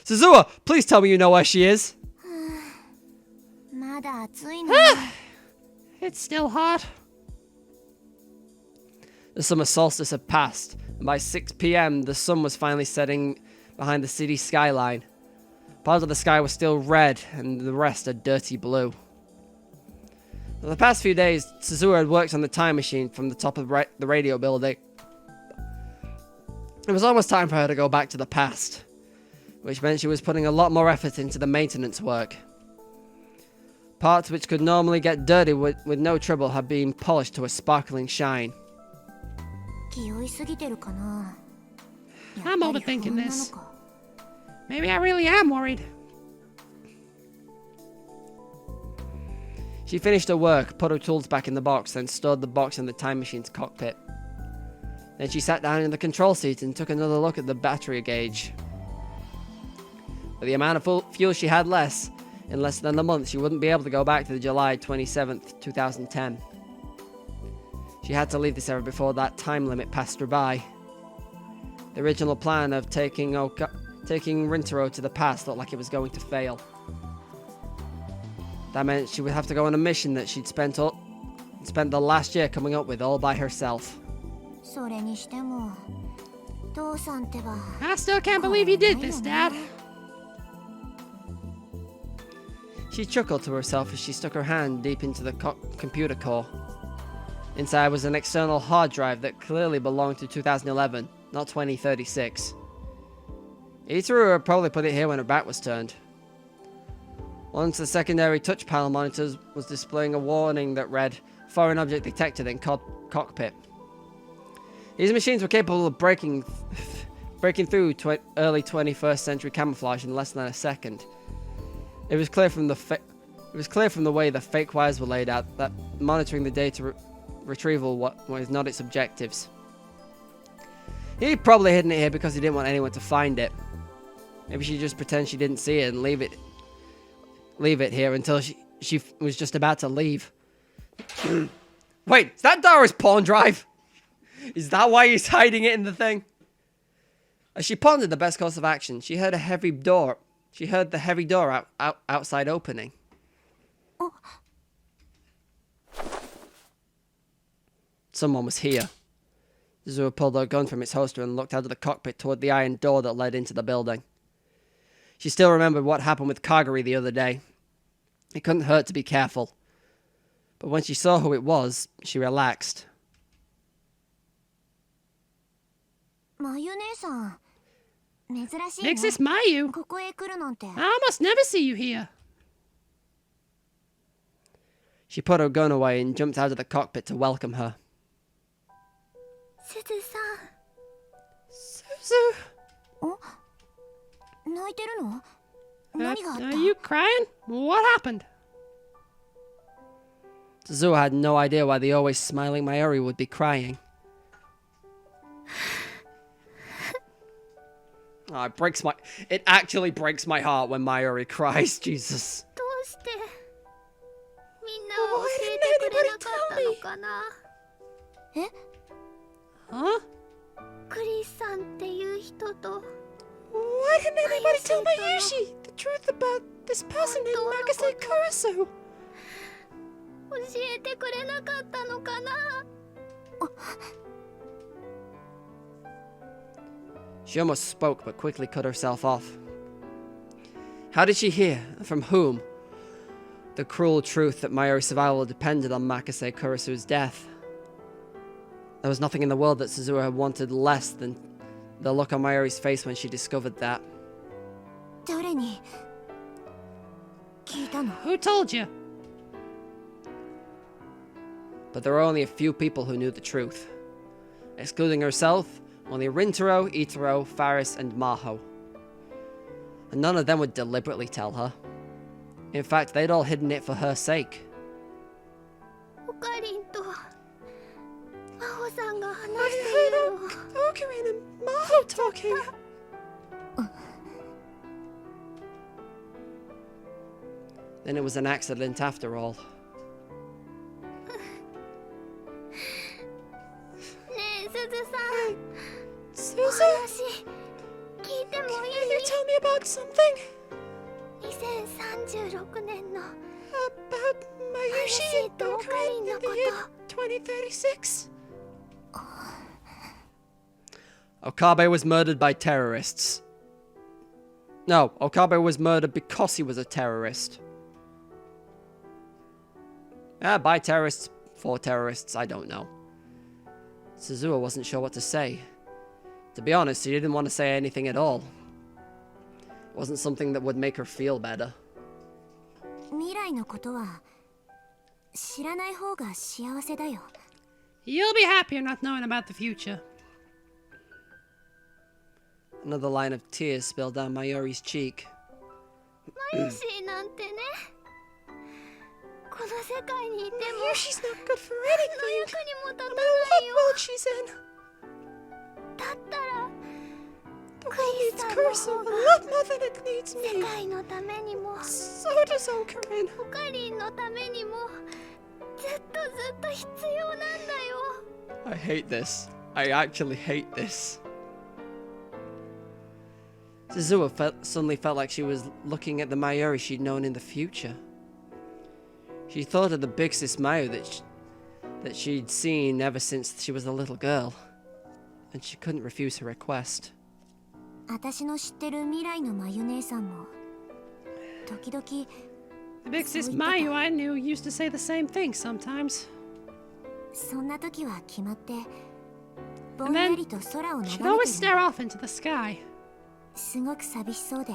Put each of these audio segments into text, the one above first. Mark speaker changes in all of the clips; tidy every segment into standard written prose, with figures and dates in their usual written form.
Speaker 1: Suzuha, please tell me you know where she is. It's still hot. The summer solstice had passed, and by 6 p.m. the sun was finally setting behind the city skyline. Part of the sky was still red, and the rest a dirty blue. For the past few days, Suzuha had worked on the time machine from the top of the radio building. It was almost time for her to go back to the past, which meant she was putting a lot more effort into the maintenance work. Parts which could normally get dirty with no trouble had been polished to a sparkling shine.
Speaker 2: I'm overthinking this. Maybe I really am worried.
Speaker 1: She finished her work, put her tools back in the box, then stored the box in the time machine's cockpit. Then she sat down in the control seat and took another look at the battery gauge. With the amount of fuel she had in less than a month, she wouldn't be able to go back to the July 27th, 2010. She had to leave this era before that time limit passed her by. The original plan of taking Rintaro to the past looked like it was going to fail. That meant she would have to go on a mission that she'd spent the last year coming up with all by herself.
Speaker 2: I still can't believe you did this, Dad.
Speaker 1: She chuckled to herself as she stuck her hand deep into the computer core. Inside was an external hard drive that clearly belonged to 2011, not 2036. Itaru had probably put it here when her back was turned. Once the secondary touch panel monitors was displaying a warning that read, "Foreign object detected in cockpit." These machines were capable of breaking through early 21st century camouflage in less than a second. It was clear from the way the fake wires were laid out that monitoring the data retrieval was not its objectives. He'd probably hidden it here because he didn't want anyone to find it. Maybe she'd just pretend she didn't see it and leave it here until she was just about to leave. Wait, is that Dara's porn drive? Is that why he's hiding it in the thing? As she pondered the best course of action, she heard the heavy door outside opening. Someone was here. Suzuha pulled her gun from its holster and looked out of the cockpit toward the iron door that led into the building. She still remembered what happened with Kagari the other day. It couldn't hurt to be careful. But when she saw who it was, she relaxed.
Speaker 2: Nexus Mayu? I almost never see you here.
Speaker 1: She put her gun away and jumped out of the cockpit to welcome her. Suzu!
Speaker 2: Are you crying? What happened?
Speaker 1: Suzuha had no idea why the always smiling Mayuri would be crying. Oh, it actually breaks my heart when Mayuri cries, Jesus.
Speaker 2: Why didn't anybody tell me? Huh? Why didn't anybody tell Mayushi the truth about this person named Makase Kurisu?
Speaker 1: She almost spoke, but quickly cut herself off. How did she hear? From whom? The cruel truth that Mayuri's survival depended on Makase Kurisu's death. There was nothing in the world that Suzuha had wanted less than the look on Mayuri's face when she discovered that.
Speaker 2: Who told you?
Speaker 1: But there were only a few people who knew the truth. Excluding herself, only Rintaro, Itaro, Faris, and Maho. And none of them would deliberately tell her. In fact, they'd all hidden it for her sake.
Speaker 2: I heard Okarin and Maho talking.
Speaker 1: Then it was an accident after all.
Speaker 2: Suzu? Can you tell me about something?
Speaker 3: 2036年の
Speaker 2: About Mayushi and Okarin in the year 2036?
Speaker 1: Okabe was murdered by terrorists. No, Okabe was murdered because he was a terrorist. By terrorists, for terrorists, I don't know. Suzuha wasn't sure what to say. To be honest, she didn't want to say anything at all. It wasn't something that would make her feel better.
Speaker 3: 未来のことは知らない方が幸せだよ。
Speaker 2: You'll be happier not knowing about the future.
Speaker 1: Another line of tears spilled down Mayuri's cheek.
Speaker 3: マユシーなんてね、この世界にいても
Speaker 2: Mayushi's not good for
Speaker 3: 何の
Speaker 2: anything.
Speaker 3: 役にも立た
Speaker 2: No
Speaker 3: な
Speaker 2: matter
Speaker 3: いよ。
Speaker 2: what world she's in.
Speaker 3: だったら
Speaker 2: The world needs Kurisa a lot more than it needs
Speaker 3: 世
Speaker 2: me.
Speaker 3: 界のためにも
Speaker 2: So does Okarin.
Speaker 3: オカリンのためにもずっと必要なんだよ。
Speaker 1: I hate this. I actually hate this. Suzuha suddenly felt like she was looking at the Mayuri she'd known in the future. She thought of the big sis Mayu that she'd seen ever since she was a little girl, and she couldn't refuse her request.
Speaker 3: 私の知ってる未来のマユ姉さんも時々
Speaker 2: The big sis Mayu I knew used to say the same thing sometimes.
Speaker 3: そんな時は決まってぼん
Speaker 2: And
Speaker 3: や
Speaker 2: then
Speaker 3: りと空を眺
Speaker 2: she'd
Speaker 3: め
Speaker 2: always
Speaker 3: てる
Speaker 2: stare
Speaker 3: の。
Speaker 2: off into the sky.
Speaker 3: すごく寂しそうで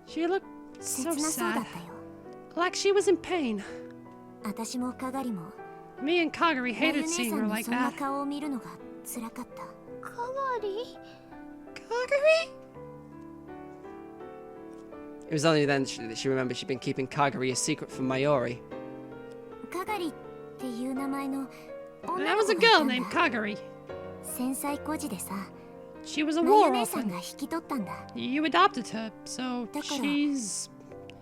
Speaker 2: She looked
Speaker 3: 切
Speaker 2: so
Speaker 3: なそうだ
Speaker 2: sad,
Speaker 3: ったよ。
Speaker 2: like she was in pain.
Speaker 3: 私もかがりも
Speaker 2: Me and Kagari
Speaker 3: マユ
Speaker 2: hated
Speaker 3: 姉
Speaker 2: seeing
Speaker 3: さん
Speaker 2: her
Speaker 3: の
Speaker 2: like
Speaker 3: そんな
Speaker 2: that.
Speaker 3: 顔を見るのが辛かった。かがり
Speaker 2: Kagari?
Speaker 1: It was only then that she remembered she'd been keeping Kagari a secret from Mayuri.
Speaker 3: かがりっていう名前の
Speaker 2: There
Speaker 3: 女の
Speaker 2: was
Speaker 3: 子
Speaker 2: a
Speaker 3: がいた
Speaker 2: girl
Speaker 3: ん
Speaker 2: named
Speaker 3: だ。
Speaker 2: Kagari.
Speaker 3: 戦災孤児でさ、
Speaker 2: She was a
Speaker 3: マユ
Speaker 2: war
Speaker 3: 姉さん
Speaker 2: orphan.
Speaker 3: が引き取ったんだ。
Speaker 2: You adopted her, so
Speaker 3: だから
Speaker 2: she's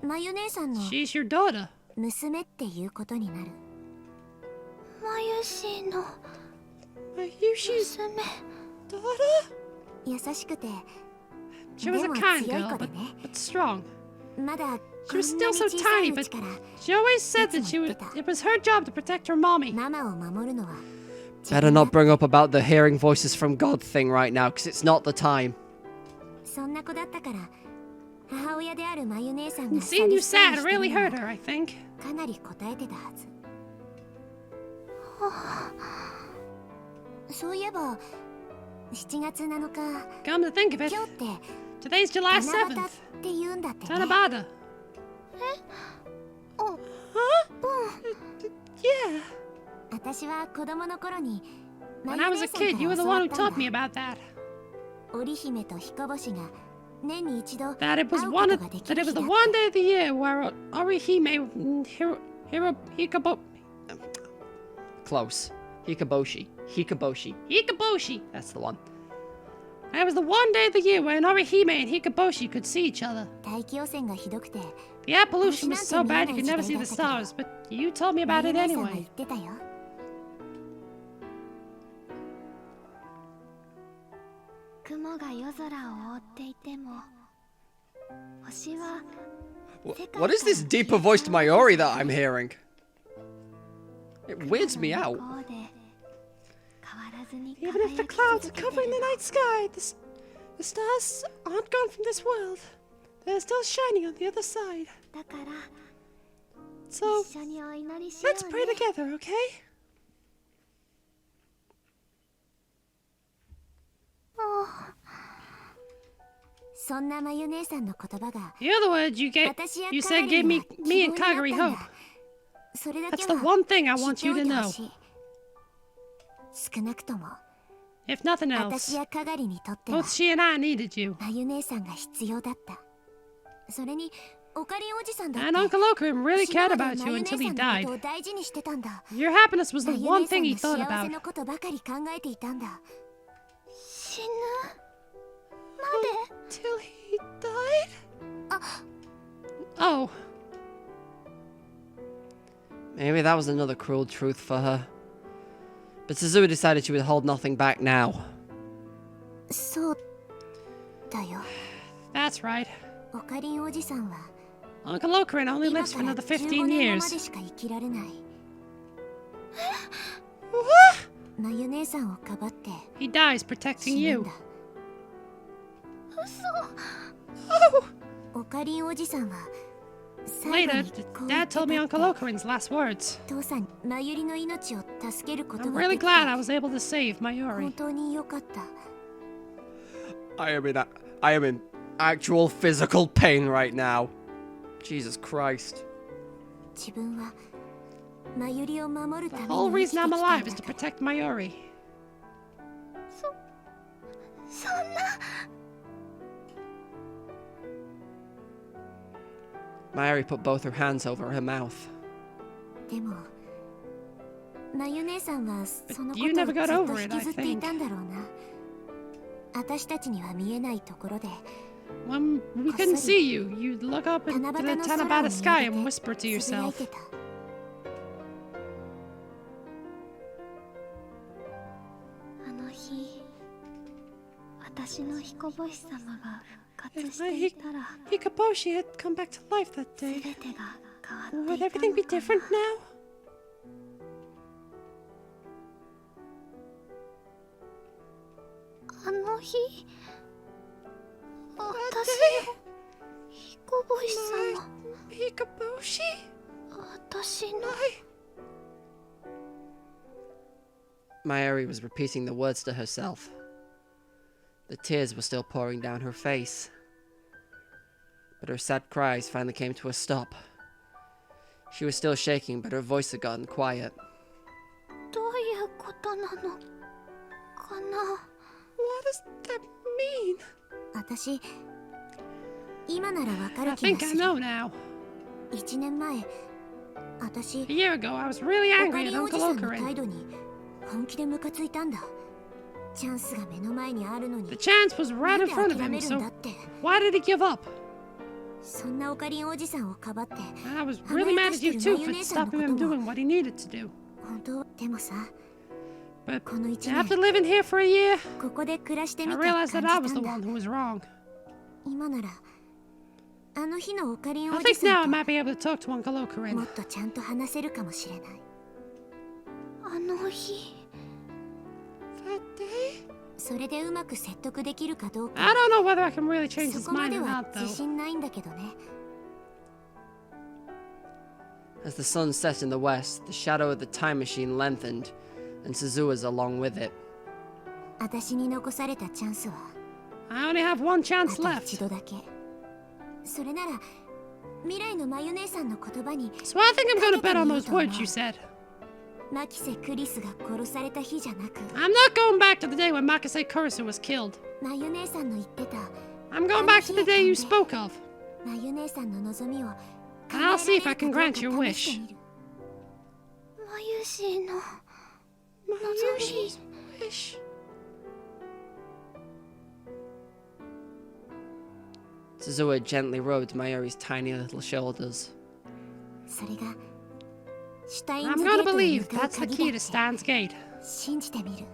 Speaker 3: マユ姉さんの
Speaker 2: she's your daughter.
Speaker 3: 娘っていうことになる。マユシーの
Speaker 2: Mayushi's
Speaker 3: 娘。
Speaker 2: daughter?
Speaker 3: 優しくて
Speaker 2: She was a
Speaker 3: でも
Speaker 2: kind
Speaker 3: 強い
Speaker 2: girl,
Speaker 3: 子で
Speaker 2: but
Speaker 3: ね。
Speaker 2: strong.
Speaker 3: まだ
Speaker 2: She was
Speaker 3: こんな
Speaker 2: still
Speaker 3: に
Speaker 2: so
Speaker 3: 小さ
Speaker 2: tiny,
Speaker 3: いう
Speaker 2: but
Speaker 3: ちから
Speaker 2: she always said that it was her job to protect her mommy.
Speaker 3: ママを守るのは
Speaker 1: Better not bring up about the hearing voices from God thing right now, because it's not the time.
Speaker 3: そんな子だったから母親であるマユ姉さんが
Speaker 2: Seeing you
Speaker 3: 寂しそうに
Speaker 2: sad
Speaker 3: してる
Speaker 2: really
Speaker 3: の
Speaker 2: hurt
Speaker 3: は
Speaker 2: her, I think.
Speaker 3: かなり答えてたはず。そういえば7月7日
Speaker 2: Come to think of it,
Speaker 3: 今日って
Speaker 2: today's July
Speaker 3: 七夕
Speaker 2: 7th.
Speaker 3: って言うんだってね。
Speaker 2: Tanabata.
Speaker 3: お
Speaker 2: Huh?
Speaker 3: うん
Speaker 2: Yeah.
Speaker 3: 私は子供の頃に
Speaker 2: When I was a kid, you were the one who taught me about that.
Speaker 3: 織姫と彦星が年に一度
Speaker 2: That it was
Speaker 3: 会う
Speaker 2: one
Speaker 3: こ
Speaker 2: of,
Speaker 3: とができ
Speaker 2: that
Speaker 3: る
Speaker 2: it was
Speaker 3: 日
Speaker 2: the
Speaker 3: だっ
Speaker 2: one
Speaker 3: た。
Speaker 2: day of the year where Orihime
Speaker 1: Close. Hikaboshi.
Speaker 2: Hikaboshi.
Speaker 1: That's the one.
Speaker 2: That was the one day of the year when Orihime and Hikaboshi could see each other.
Speaker 3: 大気汚染がひどくて
Speaker 2: The air pollution was so bad you could never see the stars, but you told me
Speaker 3: マ
Speaker 2: about
Speaker 3: ユ
Speaker 2: it
Speaker 3: 姉さんが言
Speaker 2: anyway.
Speaker 3: ってたよ。雲が夜空を覆っていても星は
Speaker 1: What is this deeper voiced Mayuri that I'm hearing? It weirds me out.
Speaker 2: Even if the clouds are covering the night sky, the stars aren't gone from this world. They're still shining on the other side.
Speaker 3: だから
Speaker 2: So,
Speaker 3: 一緒にお祈りしよ
Speaker 2: let's
Speaker 3: う
Speaker 2: pray
Speaker 3: ね。
Speaker 2: together, okay?
Speaker 3: そんなまゆ姉さんの言葉が
Speaker 2: The other words you
Speaker 3: 私や
Speaker 2: you
Speaker 3: カ
Speaker 2: said
Speaker 3: ガリ
Speaker 2: gave
Speaker 3: に
Speaker 2: me
Speaker 3: は
Speaker 2: me and
Speaker 3: 希望に
Speaker 2: Kagari
Speaker 3: なったん
Speaker 2: hope.
Speaker 3: だ。それだけ
Speaker 2: That's the
Speaker 3: は
Speaker 2: one thing I
Speaker 3: 知っ
Speaker 2: want
Speaker 3: て
Speaker 2: you
Speaker 3: お
Speaker 2: to
Speaker 3: いてほ
Speaker 2: know.
Speaker 3: しい。少なくとも
Speaker 2: If nothing
Speaker 3: 私
Speaker 2: else,
Speaker 3: やカガリにとっては
Speaker 2: both she and I needed you.
Speaker 3: まゆ姉さんが必要だった。それにオカリンおじさんだって
Speaker 2: And Uncle Okarin really
Speaker 3: 死ぬ
Speaker 2: cared
Speaker 3: まで
Speaker 2: about
Speaker 3: ま
Speaker 2: you
Speaker 3: ゆ
Speaker 2: until
Speaker 3: 姉
Speaker 2: he
Speaker 3: さんのこと
Speaker 2: died.
Speaker 3: を大事にしてたんだ。
Speaker 2: Your happiness was
Speaker 3: ま
Speaker 2: the
Speaker 3: ゆ
Speaker 2: one
Speaker 3: 姉さ
Speaker 2: thing
Speaker 3: ん
Speaker 2: he
Speaker 3: の
Speaker 2: thought
Speaker 3: 幸せ
Speaker 2: about.
Speaker 3: のことばかり考えていたんだ。死ぬ
Speaker 2: Till he died? Oh,
Speaker 1: Maybe that was another cruel truth for her. But Suzuha decided she would hold nothing back now.
Speaker 3: そうだよ。
Speaker 2: that's right.
Speaker 3: オカリンおじさんは
Speaker 2: Uncle Ocarin only
Speaker 3: 今
Speaker 2: lives
Speaker 3: か
Speaker 2: for
Speaker 3: ら
Speaker 2: another
Speaker 3: 15
Speaker 2: 15
Speaker 3: 年後まで
Speaker 2: years.
Speaker 3: しか生きられない。
Speaker 2: What?
Speaker 3: マユ姉さんをかばって
Speaker 2: He dies
Speaker 3: 死
Speaker 2: protecting
Speaker 3: ぬん
Speaker 2: you.
Speaker 3: だ。
Speaker 2: Oh!
Speaker 3: オカリンおじさんは最後
Speaker 2: Later,
Speaker 3: にこう言
Speaker 2: Dad
Speaker 3: ってた
Speaker 2: told
Speaker 3: っ
Speaker 2: me
Speaker 3: て。
Speaker 2: Uncle Ocarin's last words.
Speaker 3: 父さん、マユリの命を助けること
Speaker 2: I'm
Speaker 3: が
Speaker 2: really
Speaker 3: できて
Speaker 2: glad I was able to save
Speaker 3: 本
Speaker 2: Mayuri.
Speaker 3: 当に良かった。
Speaker 1: I am in actual physical pain right now. Jesus Christ.
Speaker 3: 自分はマユリを守るた
Speaker 2: The
Speaker 3: め
Speaker 2: whole
Speaker 3: に生き
Speaker 2: reason
Speaker 3: て
Speaker 2: I'm
Speaker 3: きたん
Speaker 2: alive
Speaker 3: だ
Speaker 2: is to protect Mayuri.
Speaker 3: そんな。
Speaker 1: Mayuri put both her hands over her mouth.
Speaker 3: でもマユ姉さんはそのこ
Speaker 2: you
Speaker 3: とを
Speaker 2: never
Speaker 3: ず
Speaker 2: got
Speaker 3: っと
Speaker 2: over
Speaker 3: 引
Speaker 2: it,
Speaker 3: きずっていたんだろうな。私たちには見えないところで
Speaker 2: When we couldn't see you, you'd look up into
Speaker 3: 七
Speaker 2: the
Speaker 3: 夕の空を
Speaker 2: Tanabata
Speaker 3: 見
Speaker 2: sky
Speaker 3: 上
Speaker 2: and
Speaker 3: げ
Speaker 2: whisper
Speaker 3: て
Speaker 2: to
Speaker 3: つぶやい
Speaker 2: yourself.
Speaker 3: てた。あの日私の彦星様が復活
Speaker 2: If
Speaker 3: し
Speaker 2: my
Speaker 3: ていたら
Speaker 2: Hikaboshi had come back to life that
Speaker 3: 全
Speaker 2: day,
Speaker 3: てが変わ
Speaker 2: would
Speaker 3: っていた
Speaker 2: everything be
Speaker 3: のか
Speaker 2: different
Speaker 3: な。
Speaker 2: now?
Speaker 3: あの日私の彦星様
Speaker 2: Hikaboshi?
Speaker 3: 私の
Speaker 1: Mayuri was repeating the words to herself. The tears were still pouring down her face. But her sad cries finally came to a stop. She was still shaking, but her voice had gotten quiet.
Speaker 3: どういうことなのかな。
Speaker 2: What does that mean?
Speaker 3: 私今ならわか
Speaker 2: I
Speaker 3: る気
Speaker 2: think
Speaker 3: が
Speaker 2: I
Speaker 3: する。
Speaker 2: know now.
Speaker 3: 1年前私
Speaker 2: A year ago, I was really
Speaker 3: オカ
Speaker 2: angry
Speaker 3: リ
Speaker 2: at
Speaker 3: ンおじ
Speaker 2: Uncle
Speaker 3: さんの
Speaker 2: Ocarin.
Speaker 3: 態度に本気でムカついたんだ。チャンスが目の前にあるのに
Speaker 2: The chance was
Speaker 3: な
Speaker 2: right
Speaker 3: ん
Speaker 2: in
Speaker 3: で
Speaker 2: front of
Speaker 3: 諦め
Speaker 2: him,
Speaker 3: るんだ
Speaker 2: so
Speaker 3: って。
Speaker 2: why did he give up?
Speaker 3: そんなオカリンおじさんをかばって
Speaker 2: And I was really mad at you too for stopping him doing what he needed to do.
Speaker 3: 本当でもさ
Speaker 2: But
Speaker 3: この1
Speaker 2: after
Speaker 3: 年
Speaker 2: living here for a year,
Speaker 3: ここで暮らして
Speaker 2: I
Speaker 3: みて感
Speaker 2: realized
Speaker 3: じ
Speaker 2: that
Speaker 3: た
Speaker 2: I was
Speaker 3: ん
Speaker 2: the
Speaker 3: だ。
Speaker 2: one who was wrong.
Speaker 3: 今ならあの日のオカリン
Speaker 2: I
Speaker 3: おじ
Speaker 2: think now I
Speaker 3: さん
Speaker 2: might be able to talk to Uncle
Speaker 3: とも
Speaker 2: Ocarin.
Speaker 3: っとちゃんと話せるかもしれない。あの日
Speaker 2: That day?
Speaker 3: それでうまく説得できるかどうか
Speaker 2: I don't know whether I can really change
Speaker 3: そ
Speaker 2: his
Speaker 3: こま
Speaker 2: mind
Speaker 3: で
Speaker 2: or
Speaker 3: は
Speaker 2: not,
Speaker 3: 自
Speaker 2: though.
Speaker 3: 信ないんだけどね。
Speaker 1: As the sun set in the west, the shadow of the time machine lengthened, and Suzua's along with it.
Speaker 3: 私に残されたチャンスは
Speaker 2: I only have one
Speaker 3: あ
Speaker 2: chance
Speaker 3: と
Speaker 2: left.
Speaker 3: 一度だけ。それなら未来のマユ姉さんの言葉に
Speaker 2: So I think I'm gonna bet on those words you said.
Speaker 3: マキセ・クリスが殺された日じゃなく
Speaker 2: I'm not going back to the day when Makase Kurisu was killed.
Speaker 3: マユ姉さんの言ってた
Speaker 2: I'm going back to the day you spoke of.
Speaker 3: マユ姉さんの望みを
Speaker 2: And I'll see if I can grant your
Speaker 3: 叶えられる
Speaker 2: wish.
Speaker 3: かどうか試してみる。マユシーの
Speaker 2: Mayushi's wish.
Speaker 1: Suzua gently rubbed Mayuri's tiny little shoulders.
Speaker 3: それがシュタイン
Speaker 2: I'm
Speaker 3: ズゲー
Speaker 2: gonna
Speaker 3: トへ
Speaker 2: believe
Speaker 3: 向かう
Speaker 2: that's the
Speaker 3: 鍵
Speaker 2: key
Speaker 3: だ
Speaker 2: to
Speaker 3: って
Speaker 2: Steins Gate.
Speaker 3: 信じてみる。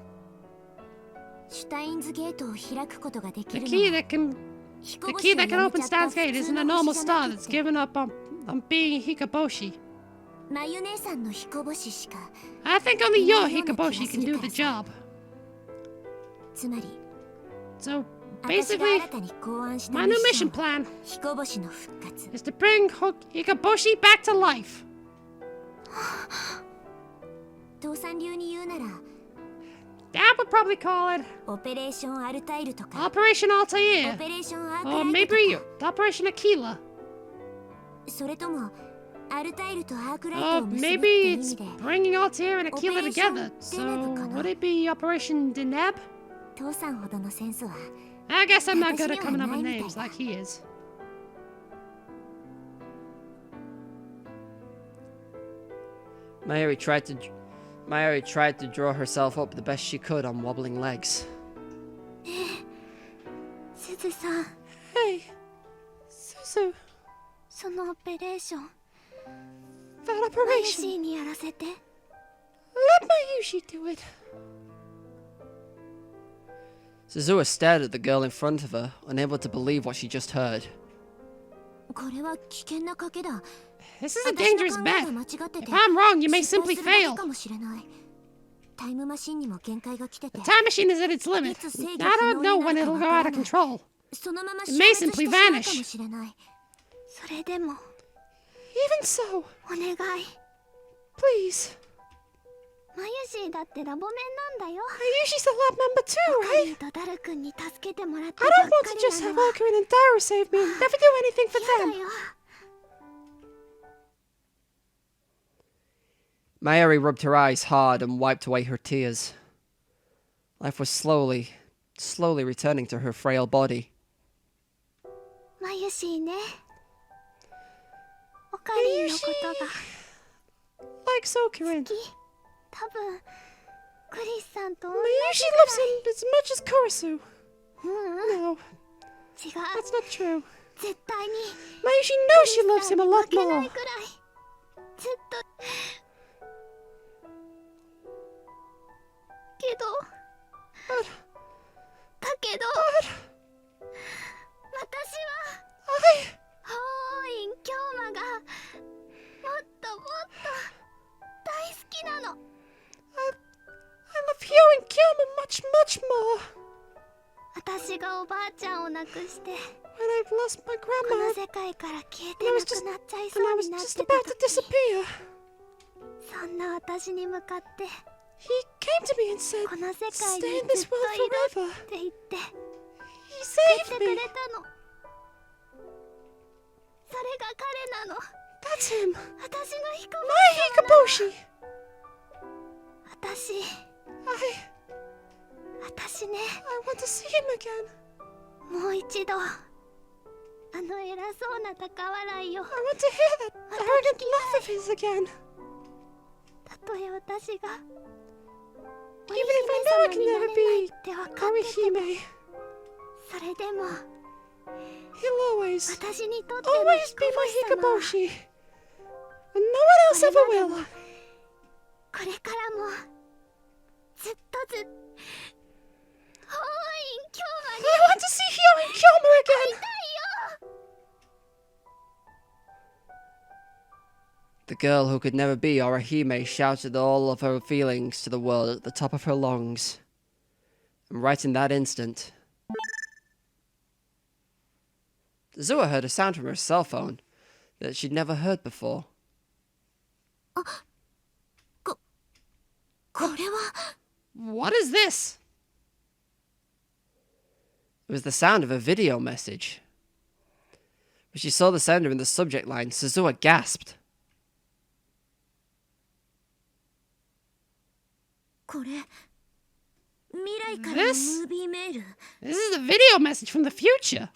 Speaker 3: シュタインズゲートを開くことができ
Speaker 2: The
Speaker 3: る
Speaker 2: key
Speaker 3: のは
Speaker 2: that can
Speaker 3: 彦
Speaker 2: the
Speaker 3: 星
Speaker 2: key
Speaker 3: を
Speaker 2: that
Speaker 3: や
Speaker 2: can
Speaker 3: め
Speaker 2: open
Speaker 3: ちゃった
Speaker 2: Steins Gate
Speaker 3: 普通
Speaker 2: isn't
Speaker 3: の
Speaker 2: a normal
Speaker 3: 星じゃな
Speaker 2: star
Speaker 3: く
Speaker 2: that's
Speaker 3: て
Speaker 2: given up on being Hikaboshi.
Speaker 3: マユ姉さんの彦星しか
Speaker 2: I think only your Hikaboshi can do the job.
Speaker 3: つまり
Speaker 2: So
Speaker 3: 私が
Speaker 2: basically,
Speaker 3: 新たに考案した
Speaker 2: my
Speaker 3: ミッ
Speaker 2: new
Speaker 3: ショ
Speaker 2: mission
Speaker 3: ン
Speaker 2: plan
Speaker 3: 彦星の復活。
Speaker 2: is to bring Hikaboshi back to life.
Speaker 3: 父さん流に言うなら
Speaker 2: Dad would probably call it
Speaker 3: オペレーションアルタイルとか
Speaker 2: Operation
Speaker 3: オ
Speaker 2: Altair,
Speaker 3: ペレーションアーク
Speaker 2: or
Speaker 3: ライ
Speaker 2: maybe
Speaker 3: トとか
Speaker 2: Operation Aquila,
Speaker 3: それともアルタイルとアークライト
Speaker 2: or
Speaker 3: を結ぶって
Speaker 2: maybe
Speaker 3: 意
Speaker 2: it's
Speaker 3: 味で
Speaker 2: bringing Altair and Aquila
Speaker 3: Operation
Speaker 2: together. So
Speaker 3: Deneb かな?
Speaker 2: would it be Operation Deneb?
Speaker 3: 父さんほどのセンスは
Speaker 2: I guess I'm not good
Speaker 3: 私
Speaker 2: at
Speaker 3: には
Speaker 2: coming up
Speaker 3: ない
Speaker 2: with
Speaker 3: みたい
Speaker 2: names
Speaker 3: だ。
Speaker 2: like he is.
Speaker 1: Mayuri tried to draw herself up the best she could on wobbling legs.
Speaker 3: すずさん
Speaker 2: Hey, Suzu,
Speaker 3: そのオペレーション
Speaker 2: that
Speaker 3: マユ
Speaker 2: operation.
Speaker 3: シーにやらせて。
Speaker 2: Let Mayushi do it.
Speaker 1: Suzua stared at the girl in front of her, unable to believe what she just heard.
Speaker 3: これは危険な賭けだ。
Speaker 2: This is a dangerous bet. If I'm wrong, you may simply fail.
Speaker 3: かもしれない。タイムマシンにも限界が来てて。
Speaker 2: The time machine is at its limit. I don't know when it'll go out of control.
Speaker 3: そのまま
Speaker 2: It may simply
Speaker 3: 消滅してしまうかも
Speaker 2: vanish.
Speaker 3: しれない。それでも
Speaker 2: Even so,
Speaker 3: お願い。
Speaker 2: please.
Speaker 3: マユシーだってラボメンなんだよ。
Speaker 2: Mayushi's the lab member too,
Speaker 3: カ
Speaker 2: right?
Speaker 3: リーとダル君に助けてもらって
Speaker 2: I
Speaker 3: ばっ
Speaker 2: don't
Speaker 3: か
Speaker 2: want to
Speaker 3: り
Speaker 2: just
Speaker 3: な
Speaker 2: have
Speaker 3: のは
Speaker 2: Okarin and Daru save me and never do anything for
Speaker 3: 嫌
Speaker 2: them.
Speaker 3: だよ。
Speaker 1: Mayuri rubbed her eyes hard and wiped away her tears. Life was slowly returning to her frail body.
Speaker 3: マユシーね。オカリンのことが
Speaker 2: Likes Okarin.
Speaker 3: 好き。多分クリスさんと同
Speaker 2: Mayushi
Speaker 3: じ
Speaker 2: loves him as much as Kurisu.
Speaker 3: ぐらい。
Speaker 2: No,
Speaker 3: 違う。
Speaker 2: that's not true.
Speaker 3: 絶対に
Speaker 2: Mayushi knows she loves him a
Speaker 3: 負
Speaker 2: lot
Speaker 3: けな
Speaker 2: more.
Speaker 3: いくらい。ずっと。けど。だけど。私は。ホーイン京馬が。もっともっと。大好きなの。
Speaker 2: I love Hyo and Kyoma much, much more.
Speaker 3: 私がおばあちゃんを亡くして
Speaker 2: When I've lost my
Speaker 3: こ
Speaker 2: grandma
Speaker 3: の世界から消えてなくなっちゃいそ
Speaker 2: and I
Speaker 3: う
Speaker 2: was
Speaker 3: になっ
Speaker 2: just
Speaker 3: てた
Speaker 2: about to
Speaker 3: 時
Speaker 2: disappear,
Speaker 3: そんな私に向かって
Speaker 2: he came to me and said,
Speaker 3: この世界
Speaker 2: Stay
Speaker 3: に
Speaker 2: in
Speaker 3: ず
Speaker 2: this
Speaker 3: っと
Speaker 2: world
Speaker 3: いる
Speaker 2: forever.
Speaker 3: って言って
Speaker 2: He
Speaker 3: 救って
Speaker 2: saved
Speaker 3: くれ
Speaker 2: me.
Speaker 3: たの。それが彼なの。
Speaker 2: That's him.
Speaker 3: 私の彦
Speaker 2: My Hikaboshi.
Speaker 3: 私 私ね
Speaker 2: I want to see him again.
Speaker 3: もう一度あの偉そうな高笑いを
Speaker 2: I want to hear that arrogant laugh of his again.
Speaker 3: たとえ私が
Speaker 2: Even if I know I can
Speaker 3: にな
Speaker 2: never
Speaker 3: れない
Speaker 2: be
Speaker 3: って分かってても
Speaker 2: Orihime,
Speaker 3: それでも
Speaker 2: he'll always,
Speaker 3: 私にとっての
Speaker 2: always be
Speaker 3: 彦
Speaker 2: my
Speaker 3: 星様
Speaker 2: Hikaboshi. And no one else ever will.
Speaker 3: これからもずっとずっホーイン京馬
Speaker 2: I
Speaker 3: に
Speaker 2: want to see Hyo and Kyoma
Speaker 3: 会い
Speaker 2: again.
Speaker 3: たいよ。
Speaker 1: The girl who could never be Orihime shouted all of her feelings to the world at the top of her lungs. And right in that instant, Zua heard a sound from her cell phone that she'd never heard before.
Speaker 3: これは
Speaker 2: What is this?
Speaker 1: It was the sound of a video message. When she saw the sender in the subject line, Suzuha gasped.
Speaker 3: これ未来からのムービーメール
Speaker 2: This is a video message from the future.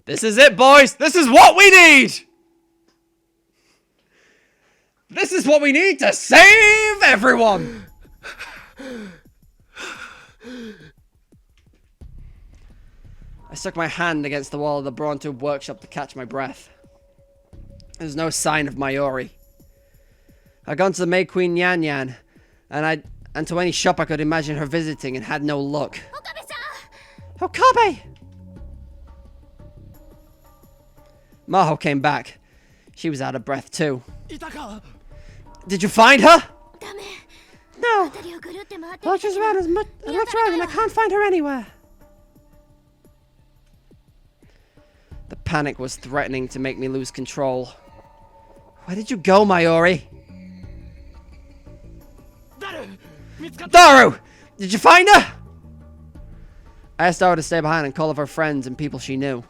Speaker 1: This is it, boys! This is what we need! This is what we need to save everyone! I stuck my hand against the wall of the Brawn Tube workshop to catch my breath. There was no sign of Mayuri. I'd gone to the Maid Queen Yan Yan, and to any shop I could imagine her visiting, and had no luck.
Speaker 3: 岡部さん
Speaker 2: Okabe!
Speaker 1: Maho came back. She was out of breath too.
Speaker 4: いたか
Speaker 1: Did you find her?
Speaker 3: ダメ
Speaker 2: No!
Speaker 3: 辺りをぐるって回って
Speaker 2: Looked around as much, I looked around and I can't find her anywhere.
Speaker 1: The panic was threatening to make me lose control. Where did you go, Mayuri?
Speaker 4: 誰見つかった
Speaker 1: Daru! Did you find her? I asked Daru to stay behind and call of her friends and people she knew.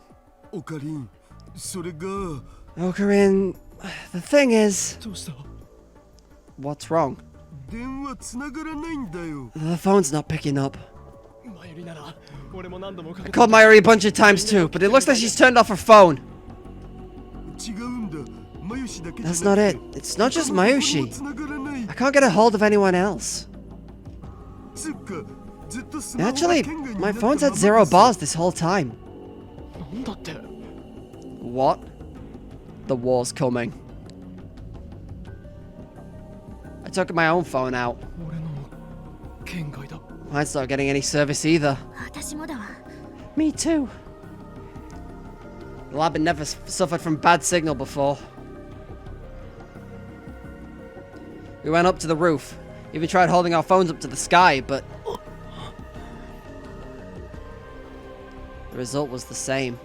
Speaker 4: オカリンそれが
Speaker 1: Okarin, the thing is...
Speaker 4: どうした
Speaker 1: What's wrong?
Speaker 4: 電話つながらないんだよ
Speaker 1: The phone's not picking up.
Speaker 4: 前よりなら俺も何度もか
Speaker 1: I
Speaker 4: けた
Speaker 1: called Mayuri a bunch of times too, but it looks like she's turned off her phone.
Speaker 4: 違うんだマユシだけじゃ
Speaker 1: That's
Speaker 4: な
Speaker 1: not
Speaker 4: く
Speaker 1: it.
Speaker 4: て
Speaker 1: It's not just
Speaker 4: 他のところも
Speaker 1: Mayushi.
Speaker 4: つながらない
Speaker 1: I can't get a hold of anyone else.
Speaker 4: つうかずっとスマホが
Speaker 1: Actually,
Speaker 4: 圏外に
Speaker 1: my
Speaker 4: なった
Speaker 1: phone's
Speaker 4: ま
Speaker 1: had
Speaker 4: ま
Speaker 1: zero
Speaker 4: です
Speaker 1: bars this whole time.
Speaker 4: なんだって
Speaker 1: What? The war's coming. I took my own phone out.
Speaker 4: 俺の圏外だ
Speaker 1: Mine's not getting any service either.
Speaker 3: 私もだわ
Speaker 2: Me too.
Speaker 1: The The lab had never suffered from bad signal before. We went up to the roof. Even tried holding our phones up to the sky, but the result was the same.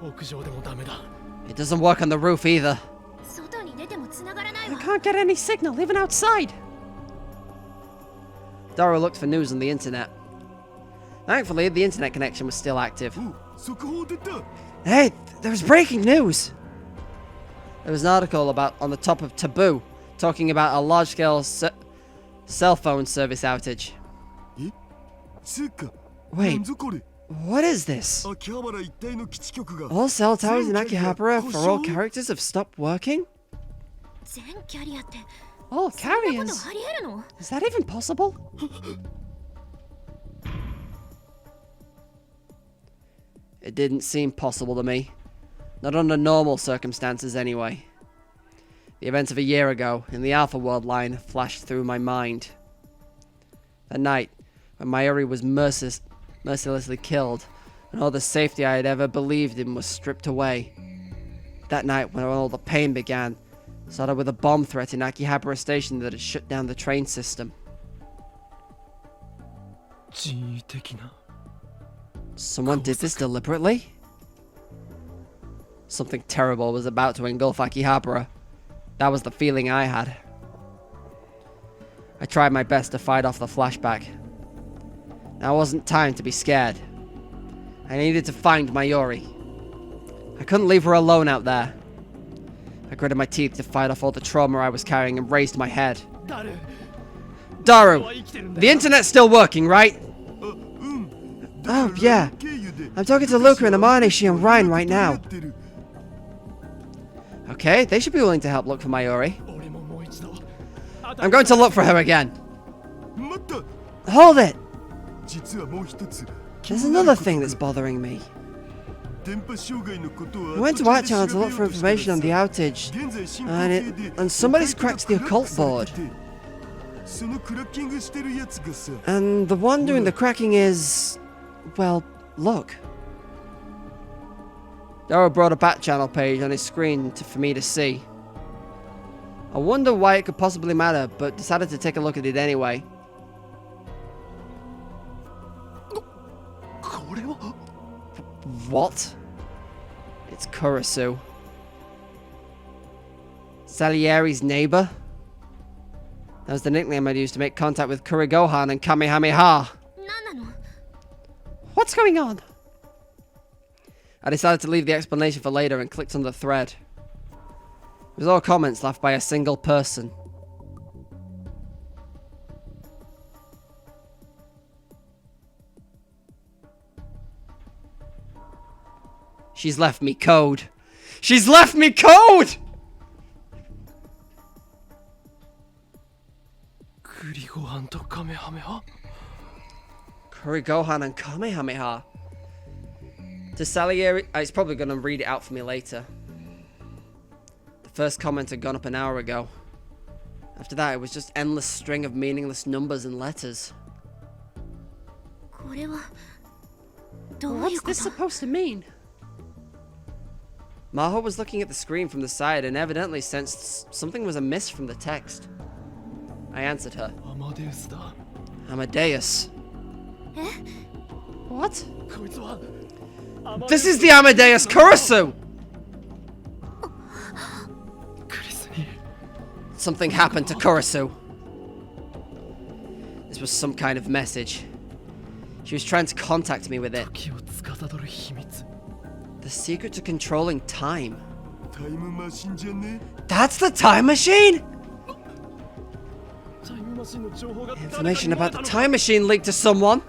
Speaker 1: It doesn't work on the roof either.
Speaker 3: 外に出ても繋がらない
Speaker 2: I
Speaker 3: わ
Speaker 2: can't get any signal, even outside.
Speaker 1: Dara looked for news on the internet. Thankfully, the internet connection was still active.
Speaker 4: 速報出た
Speaker 1: Hey, there was breaking news! There was an article on the top of Taboo, talking about a large-scale cell phone service outage.
Speaker 4: つうか
Speaker 1: Wait,
Speaker 4: なんぞこれ
Speaker 1: what is this?
Speaker 4: 秋葉原一帯の基地局が
Speaker 1: All cell towers in Akihabara for all characters have stopped working?
Speaker 3: 全キャリアって
Speaker 2: All
Speaker 3: そんなこと
Speaker 2: carriers.
Speaker 3: ありえるの
Speaker 2: Is that even possible?
Speaker 1: It didn't seem possible to me. Not under normal circumstances, anyway. The events of a year ago, in the Alpha World line, flashed through my mind. That night, when Mayuri was mercilessly killed, and all the safety I had ever believed in was stripped away. That night, when all the pain began, started with a bomb threat in Akihabara Station that had shut down the train system.
Speaker 4: 人為的な
Speaker 1: Someone did this deliberately? Something terrible was about to engulf Akihabara. That was the feeling I had. I tried my best to fight off the flashback. Now wasn't time to be scared. I needed to find Mayuri. I couldn't leave her alone out there. I gritted my teeth to fight off all the trauma I was carrying and raised my head. Daru! The internet's still working, right?
Speaker 4: あうん
Speaker 1: Oh, yeah.
Speaker 4: 経由で
Speaker 1: I'm talking to Luca and Amanishi and Ryan right now.
Speaker 4: やってる
Speaker 1: Okay, they should be willing to help look for Mayuri.
Speaker 5: 俺ももう一度
Speaker 1: I'm going to look for her again.
Speaker 4: 待った
Speaker 1: Hold it!
Speaker 4: 実はもう一つ
Speaker 1: There's another thing that's bothering me.
Speaker 4: 電波障害のことは
Speaker 1: I went to our channel to look for information on the outage,
Speaker 4: 現在進行
Speaker 1: and
Speaker 4: 形で
Speaker 1: somebody's cracked the occult board.
Speaker 4: そのクラッキングしてるやつがさ
Speaker 1: And the one doing the cracking is... well, look. Dara brought a back channel page on his screen for me to see. I wonder why it could possibly matter, but decided to take a look at it anyway.
Speaker 4: これは
Speaker 1: What? It's Kurisu. Salieri's neighbor? That was the nickname I'd used to make contact with Kurigohan and Kamehameha.
Speaker 3: 何なの
Speaker 2: What's going on?
Speaker 1: I decided to leave the explanation for later and clicked on the thread. It was all comments left by a single person. She's left me code. She's left me code!
Speaker 5: 栗ご飯とカメハメハ
Speaker 1: Kurigohan and Kamehameha. To Salieri, it's probably going to read it out for me later. The first comment had gone up an hour ago. After that, it was just endless string of meaningless numbers and letters.
Speaker 3: これはどういう
Speaker 2: What's
Speaker 3: こ
Speaker 2: this
Speaker 3: と
Speaker 2: supposed to mean?
Speaker 1: Maho was looking at the screen from the side and evidently sensed something was amiss from the text. I answered her.
Speaker 5: アマデウスだ
Speaker 1: Amadeus.
Speaker 2: What?
Speaker 5: こいつは
Speaker 1: This is the Amadeus Kurisu!
Speaker 5: クリスに
Speaker 1: Something happened to Kurisu. This was some kind of message. She was trying to contact me with it.
Speaker 5: 時を司る秘密
Speaker 1: The secret to controlling time.
Speaker 4: タイムマシンじゃね
Speaker 1: That's the time machine!
Speaker 5: タイムマシンの情報が
Speaker 1: Information about the time machine leaked to someone.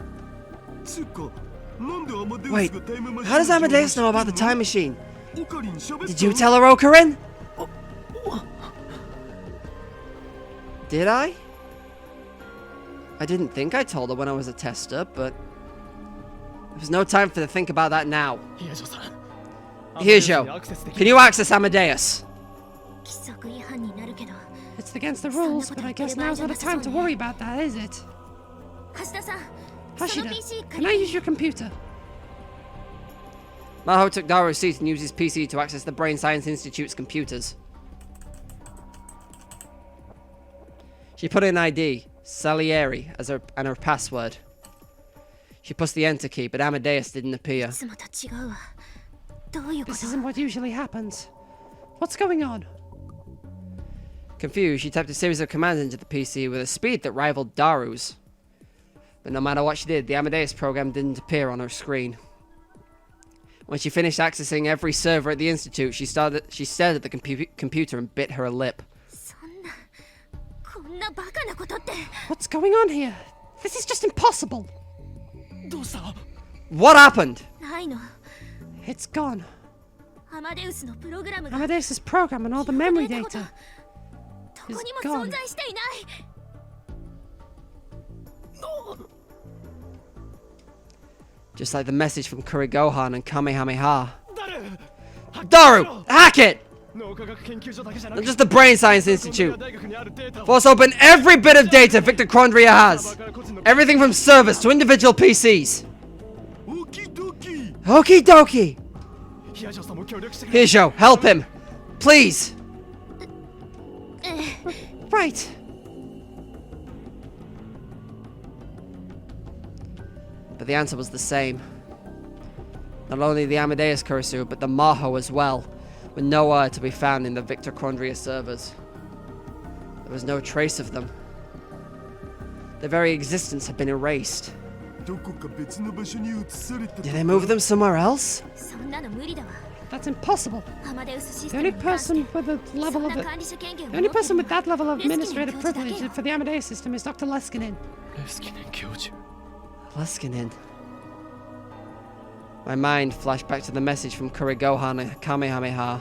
Speaker 4: つうかなんでアマデウ
Speaker 1: Wait,
Speaker 4: スがタイムマシン
Speaker 1: how does Amadeus know about the time machine?
Speaker 4: オカリン喋った
Speaker 1: Did you tell her, Okarin? Did I? I didn't think I told her when I was a tester, but there's no time for to think about that now.
Speaker 5: ヒヤジョさん
Speaker 1: Here's Joe. Can you access Amadeus?
Speaker 3: 規則違反になるけど
Speaker 2: It's against the rules, but I guess now's not the time to worry about that, is it?
Speaker 3: 橋田さんその
Speaker 2: Hashida,
Speaker 3: PC
Speaker 2: can I use your computer?
Speaker 1: Maho took Daru's seat and used his PC to access the Brain Science Institute's computers. She put in ID, Salieri, and her password. She pressed the enter key, but Amadeus didn't appear.
Speaker 3: いつもと違うわ。どういうこ
Speaker 2: This
Speaker 3: と？
Speaker 2: isn't what usually happens. What's going on?
Speaker 1: Confused, she typed a series of commands into the PC with a speed that rivaled Daru's. But no matter what she did, the Amadeus program didn't appear on her screen. When she finished accessing every server at the Institute, she stared at the computer and bit her lip.
Speaker 3: そんなこんなバカなことって。
Speaker 2: What's going on here? This is just impossible.
Speaker 5: どうした？
Speaker 1: What happened?
Speaker 3: ないの。
Speaker 2: It's gone.
Speaker 3: アマデウスのプログラムが
Speaker 2: Amadeus's program and all the memory
Speaker 3: データ
Speaker 2: data.
Speaker 3: ごとどこにも
Speaker 2: is gone.
Speaker 3: 存在していない。
Speaker 1: Just like the message from Kurigohan and Kamehameha.
Speaker 5: 誰？
Speaker 1: Daru! Hack it!
Speaker 5: 脳科学研究所だけじゃな
Speaker 1: Not
Speaker 5: く
Speaker 1: just the Brain Science Institute.
Speaker 5: 大学にあるデータを
Speaker 1: Force open every bit of data Victor Chondria has. Everything from servers to individual PCs.
Speaker 4: オキドキ
Speaker 1: Okie dokie.
Speaker 5: ヒアジョさんも協力してくれ。
Speaker 1: Here, Joe, help him. Please.
Speaker 2: Right.
Speaker 1: But the answer was the same. Not only the Amadeus Kurisu, but the Maho as well, were nowhere to be found in the Victor Chondria servers. There was no trace of them. Their very existence had been erased.
Speaker 4: どこか別の場所に移された
Speaker 1: Did they move them somewhere else?
Speaker 3: そんなの無理だわ。
Speaker 2: That's impossible.
Speaker 3: アマデウスシス
Speaker 2: The
Speaker 3: テム
Speaker 2: only
Speaker 3: に関して
Speaker 2: person with a
Speaker 3: そ
Speaker 2: level
Speaker 3: ん
Speaker 2: of
Speaker 3: な
Speaker 2: it.
Speaker 3: 管理者権限を
Speaker 2: The
Speaker 3: 持
Speaker 2: only
Speaker 3: ってる
Speaker 2: person
Speaker 3: の
Speaker 2: with that level of
Speaker 3: レスキン
Speaker 2: administrative
Speaker 3: 教授だけ
Speaker 2: privilege
Speaker 3: よ。
Speaker 2: for the Amadeus system is Dr. Leskinen.
Speaker 5: レスキネン教授。
Speaker 1: Leskinen. My mind flashed back to the message from Kurigohan and Kamehameha.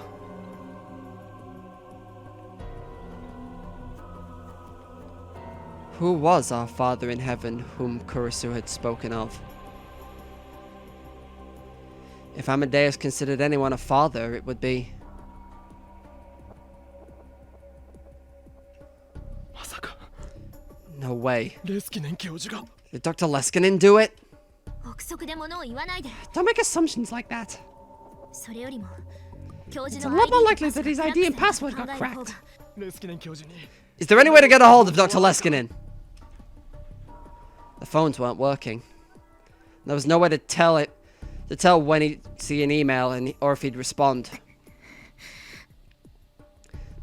Speaker 1: Who was our Father in Heaven whom Kurisu had spoken of? If Amadeus considered anyone a father, it would be...
Speaker 5: まさか
Speaker 1: No way.
Speaker 5: レスキネン教授が
Speaker 1: Did Dr. Leskinen do it?
Speaker 3: 憶測で物を言わないで。
Speaker 2: Don't make assumptions like that.
Speaker 3: それよりも教
Speaker 2: It's
Speaker 3: 授
Speaker 2: a
Speaker 3: の
Speaker 2: lot more
Speaker 3: ID
Speaker 2: likely that his ID and password got
Speaker 3: 考える方
Speaker 2: cracked.
Speaker 3: が
Speaker 5: レスキネン教授に
Speaker 1: Is there any way to get a hold of Dr. Leskinen? The phones weren't working. There was no way to tell when he'd see an email or if he'd respond.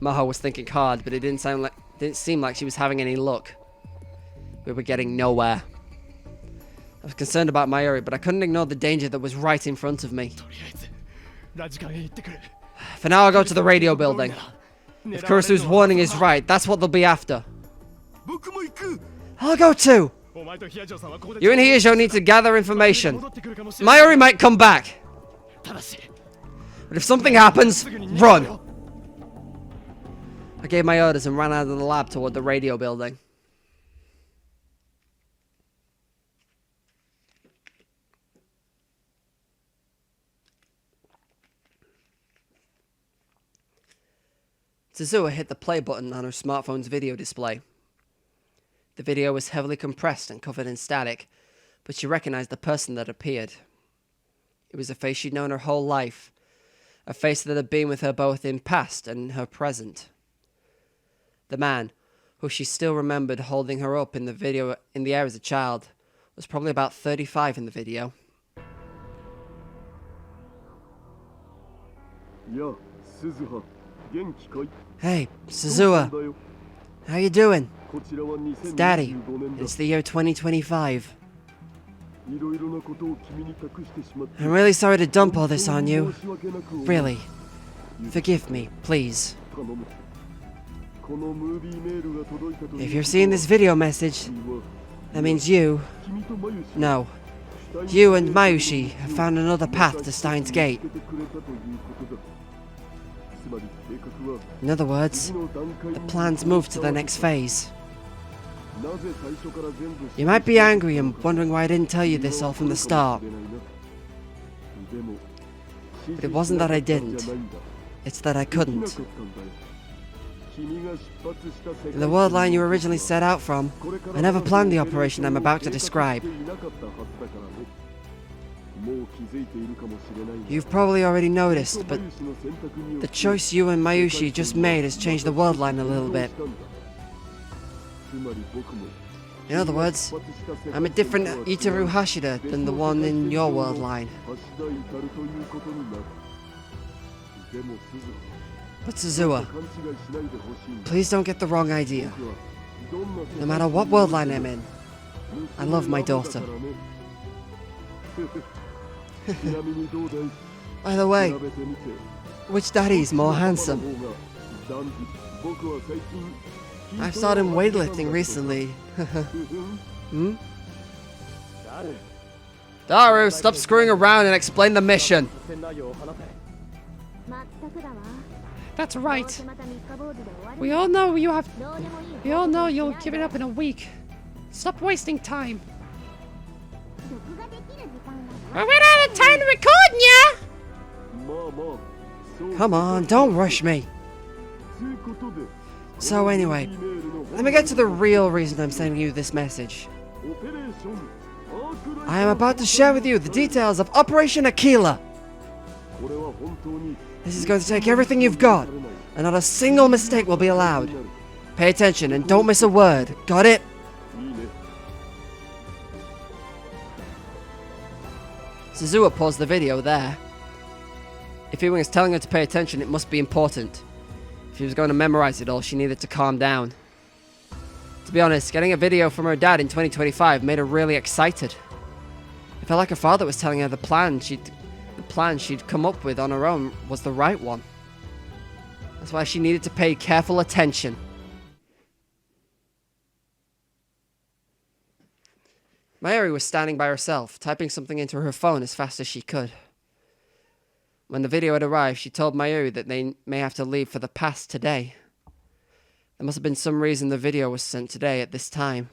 Speaker 1: Maho was thinking hard, but it didn't seem like she was having any luck. We were getting nowhere. I was concerned about Mayuri, but I couldn't ignore the danger that was right in front of me.
Speaker 5: とりあえずラジカンへ行ってくる。
Speaker 1: For now, I'll go to the radio building. If Kurisu's warning is right, that's what they'll be after.
Speaker 4: 僕も行く
Speaker 1: I'll go too!
Speaker 5: お前とヒアジョさんはここで
Speaker 1: You and Hiyajo need to gather information.
Speaker 5: 戻ってくるかもしれない。
Speaker 1: Mayuri might come back,
Speaker 5: ただし
Speaker 1: but if something happens,
Speaker 5: すぐに逃げろ
Speaker 1: run!
Speaker 5: よ。
Speaker 1: I gave my orders and ran out of the lab toward the radio building. Suzuha hit the play button on her smartphone's video display. The video was heavily compressed and covered in static, but she recognized the person that appeared. It was a face she'd known her whole life, a face that had been with her both in past and in her present. The man, who she still remembered holding her up in the video in the air as a child, was probably about 35 in the video.
Speaker 4: やあ鈴葉元気かい
Speaker 1: Hey,
Speaker 4: どう
Speaker 1: Suzuha,
Speaker 4: なんだよ
Speaker 1: how you doing?
Speaker 4: こちらは
Speaker 1: It's Daddy.
Speaker 4: 2025年だ
Speaker 1: It's the year 2025.
Speaker 4: いろいろなことを君に託してしまって
Speaker 1: I'm really sorry to dump all this on you.
Speaker 4: 申し訳なく思う
Speaker 1: Really. Forgive me, please.
Speaker 4: 頼むこのムービーメールが届いたという
Speaker 1: If you're seeing this video message,
Speaker 4: 君は
Speaker 1: that means you,
Speaker 4: 君とマユシ
Speaker 1: no,
Speaker 4: が
Speaker 1: you and Mayushi have found another path to Steins Gate.
Speaker 4: 助けてくれたということだつまり計画は
Speaker 1: In other words,
Speaker 4: 次の段階に
Speaker 1: the plan's moved to the next phase.
Speaker 4: なぜ最初から全部
Speaker 1: You might be angry and wondering why I didn't tell you this all from the start.
Speaker 4: But
Speaker 1: it wasn't that I didn't. It's that I couldn't. In the world line you originally set out from, I never planned the operation I'm about to describe. You've probably already noticed, but the choice you and Mayushi just made has changed the world line a little bit. In other words, I'm a different Itaru Hashida than the one in your world line. But Suzuha, please don't get the wrong idea. No matter what world line I'm in, I love my daughter. By the way, which daddy's more handsome? I've started weightlifting recently. Hmm? Daru, stop screwing around and explain the mission.
Speaker 2: That's right. We all know you'll give it up in a week. Stop wasting time. We're out of time to record, yeah?
Speaker 1: Come on, don't rush me. So anyway, let me get to the real reason I'm sending you this message. I am about to share with you the details of Operation Aquila. This is going to take everything you've got, and not a single mistake will be allowed. Pay attention and don't miss a word. Got it? Suzuha paused the video there. If he was telling her to pay attention, it must be important. If she was going to memorize it all, she needed to calm down. To be honest, getting a video from her dad in 2025 made her really excited. It felt like her father was telling her the plan she'd come up with on her own was the right one. That's why she needed to pay careful attention. Mayuri was standing by herself, typing something into her phone as fast as she could. When the video had arrived, she told Mayuri that they may have to leave for the past today. There must have been some reason the video was sent today at this time.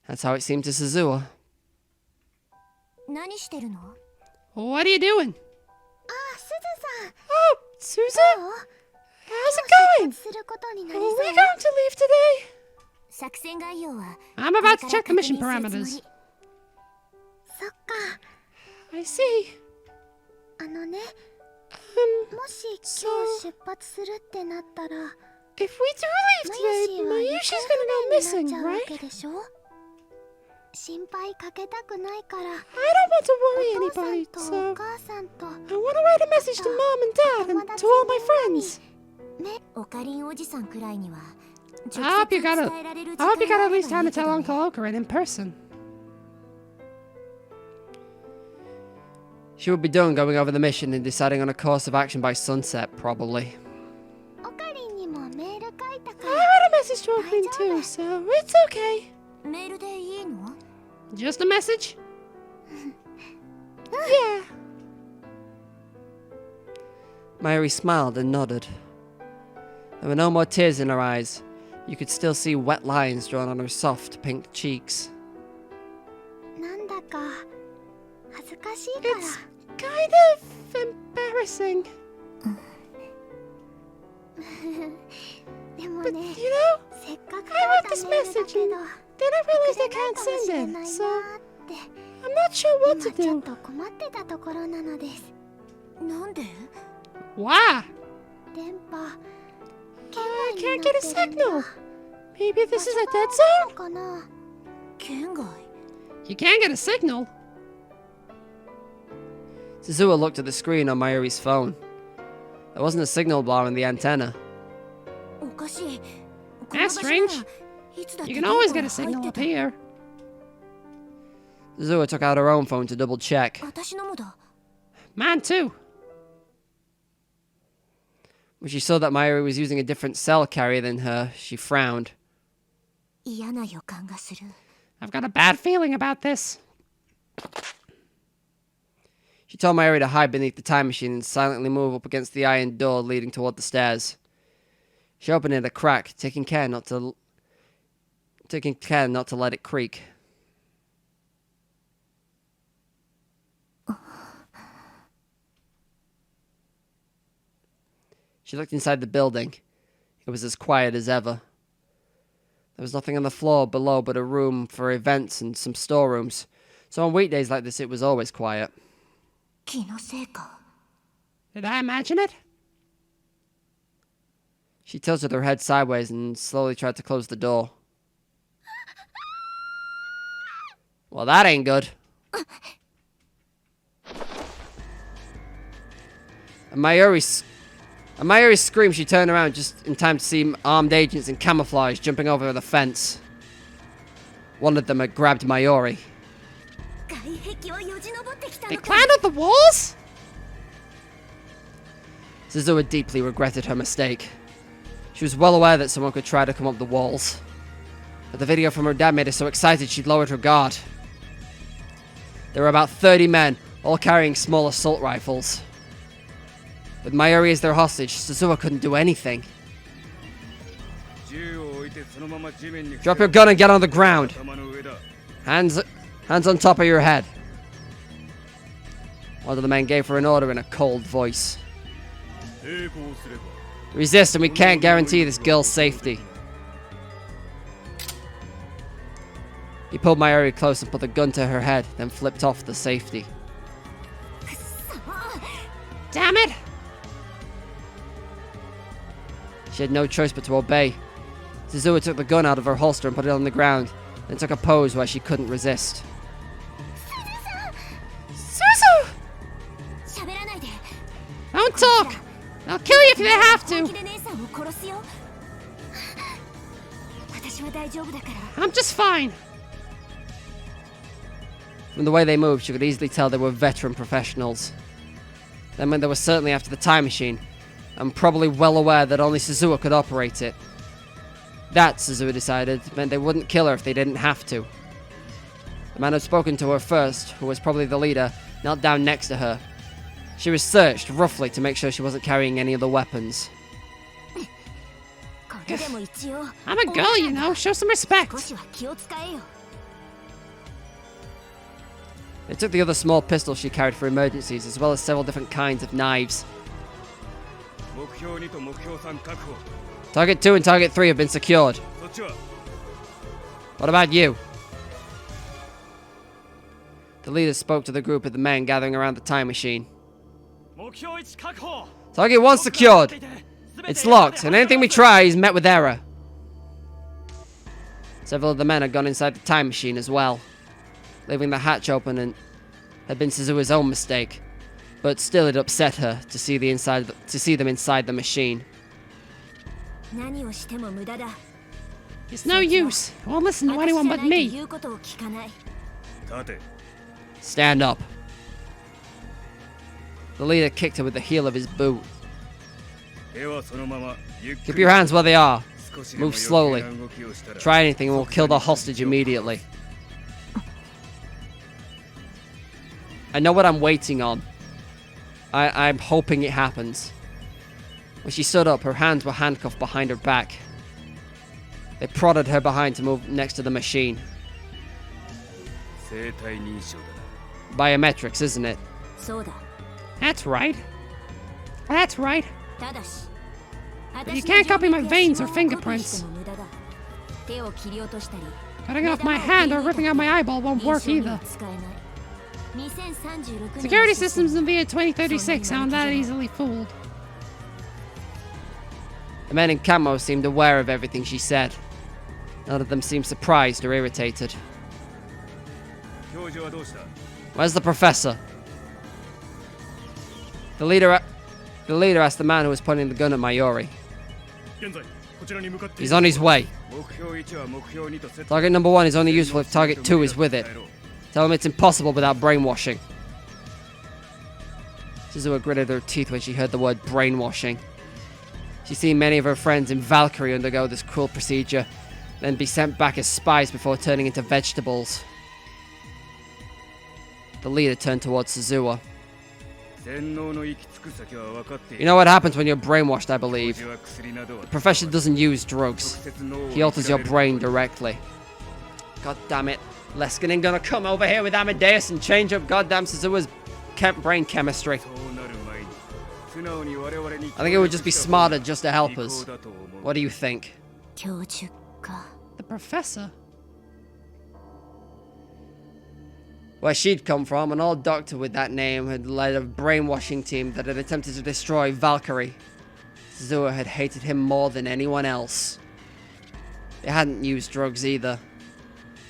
Speaker 1: That's how it seemed to Suzuha.
Speaker 2: What are you doing?
Speaker 3: Oh,
Speaker 2: Susan? How's it going? Are we going to leave today? I'm about to check the mission parameters. I see. So, if we do leave today, Mayushi's gonna go missing, right? I don't want to worry anybody, so I want to write a message to Mom and Dad and to all my friends. I hope you got at least time to tell Uncle Okarin in person.
Speaker 1: She would be done going over the mission and deciding on a course of action by sunset, probably.
Speaker 2: I wrote a message to Okarin too, so it's okay. Just a message? Yeah.
Speaker 1: Mayuri smiled and nodded. There were no more tears in her eyes. You could still see wet lines drawn on her soft pink cheeks.
Speaker 2: It's kind of embarrassing. But you know, I wrote this message and then I realized I can't send it, so I'm not sure what to do. Why? I can't get a signal. Maybe this is a dead zone? You can't get a signal?
Speaker 1: Suzuha looked at the screen on Mayuri's phone. There wasn't a signal bar in the antenna.
Speaker 2: That's strange. You can always get a signal up here.
Speaker 1: Suzuha took out her own phone to double check.
Speaker 2: Mine too.
Speaker 1: When she saw that Mayuri was using a different cell carrier than her, she frowned.
Speaker 2: I've got a bad feeling about this.
Speaker 1: She told Mayuri to hide beneath the time machine and silently move up against the iron door leading toward the stairs. She opened it a crack, taking care not to let it creak. She looked inside the building. It was as quiet as ever. There was nothing on the floor below but a room for events and some storerooms. So on weekdays like this, it was always quiet.
Speaker 3: 気のせいか。
Speaker 2: Did I imagine it?
Speaker 1: She tilted her head sideways and slowly tried to close the door. Well, that ain't good. At Mayuri's scream, she turned around just in time to see armed agents in camouflage jumping over the fence. One of them had grabbed Mayuri.
Speaker 3: 外壁をよじ登ってきた
Speaker 2: They
Speaker 3: のか。
Speaker 2: climbed up the walls?
Speaker 1: Suzuha deeply regretted her mistake. She was well aware that someone could try to come up the walls. But the video from her dad made her so excited she'd lowered her guard. There were about 30 men, all carrying small assault rifles. With Mayuri as their hostage, Suzuha couldn't do anything. Drop your gun and get on the ground. Hands on top of your head. One of the men gave her an order in a cold voice. Resist and we can't guarantee this girl's safety. He pulled Mayuri close and put the gun to her head, then flipped off the safety.
Speaker 2: Damn it!
Speaker 1: She had no choice but to obey. Suzuha took the gun out of her holster and put it on the ground, then took a pose where she couldn't resist.
Speaker 2: Suzu!
Speaker 3: 喋らないで。
Speaker 2: Don't talk! I'll kill you if they have
Speaker 3: 本
Speaker 2: to!
Speaker 3: 気で姉さんを殺すよ。私は大丈夫だから。
Speaker 2: I'm just fine.
Speaker 1: From the way they moved, she could easily tell they were veteran professionals. That meant they were certainly after the time machine, and probably well aware that only Suzuha could operate it. That, Suzuha decided, meant they wouldn't kill her if they didn't have to. The man who had spoken to her first, who was probably the leader, knelt down next to her. She was searched roughly to make sure she wasn't carrying any other weapons.
Speaker 3: これでも一応。
Speaker 2: I'm a girl, you know. Show some respect.
Speaker 3: 少しは気を使えよ。
Speaker 1: They took the other small pistol she carried for emergencies, as well as several different kinds of knives. Target 2 and Target 3 have been secured. What about you? The leader spoke to the group of the men gathering around the time machine. Target 1 secured. It's locked, and anything we try is met with error. Several of the men had gone inside the time machine as well. Leaving the hatch open and had been Suzuha's own mistake, but still it upset her to see them inside the machine.
Speaker 3: 何をしても無駄だ。
Speaker 2: It's no use. I won't listen to anyone but
Speaker 3: 私じゃないと
Speaker 2: me.
Speaker 3: 言うことを聞かない。
Speaker 1: Stand up. The leader kicked her with the heel of his boot. Keep your hands where they are. Move slowly. Try anything and we'll kill the hostage immediately. I know what I'm waiting on. I'm hoping it happens. When she stood up, her hands were handcuffed behind her back. They prodded her behind to move next to the machine. Biometrics, isn't it?
Speaker 3: そうだ。
Speaker 2: That's right. That's right.
Speaker 3: ただし。
Speaker 2: But you can't copy my veins or fingerprints.
Speaker 3: 手を切り落としたり。
Speaker 2: Cutting off my hand or ripping out my eyeball won't work either. Security systems in the year 2036 aren't that easily fooled.
Speaker 1: The men in camo seemed aware of everything she said. None of them seemed surprised or irritated. Where's the professor? The leader asked the man who was pointing the gun at Mayuri. He's on his way. Target number 1 is only useful if target 2 is with it. Tell him it's impossible without brainwashing. Suzuha gritted her teeth when she heard the word brainwashing. She'd seen many of her friends in Valkyrie undergo this cruel procedure, then be sent back as spies before turning into vegetables. The leader turned towards Suzuha. You know what happens when you're brainwashed, I believe. The professor doesn't use drugs. He alters your brain directly. God damn it. Leskin ain't gonna come over here with Amadeus and change up goddamn Suzuha's brain chemistry. I think it would just be smarter just to help us. What do you think?
Speaker 3: 教授か。
Speaker 2: The professor?
Speaker 1: Where she'd come from, an old doctor with that name had led a brainwashing team that had attempted to destroy Valkyrie. Suzuha had hated him more than anyone else. They hadn't used drugs either.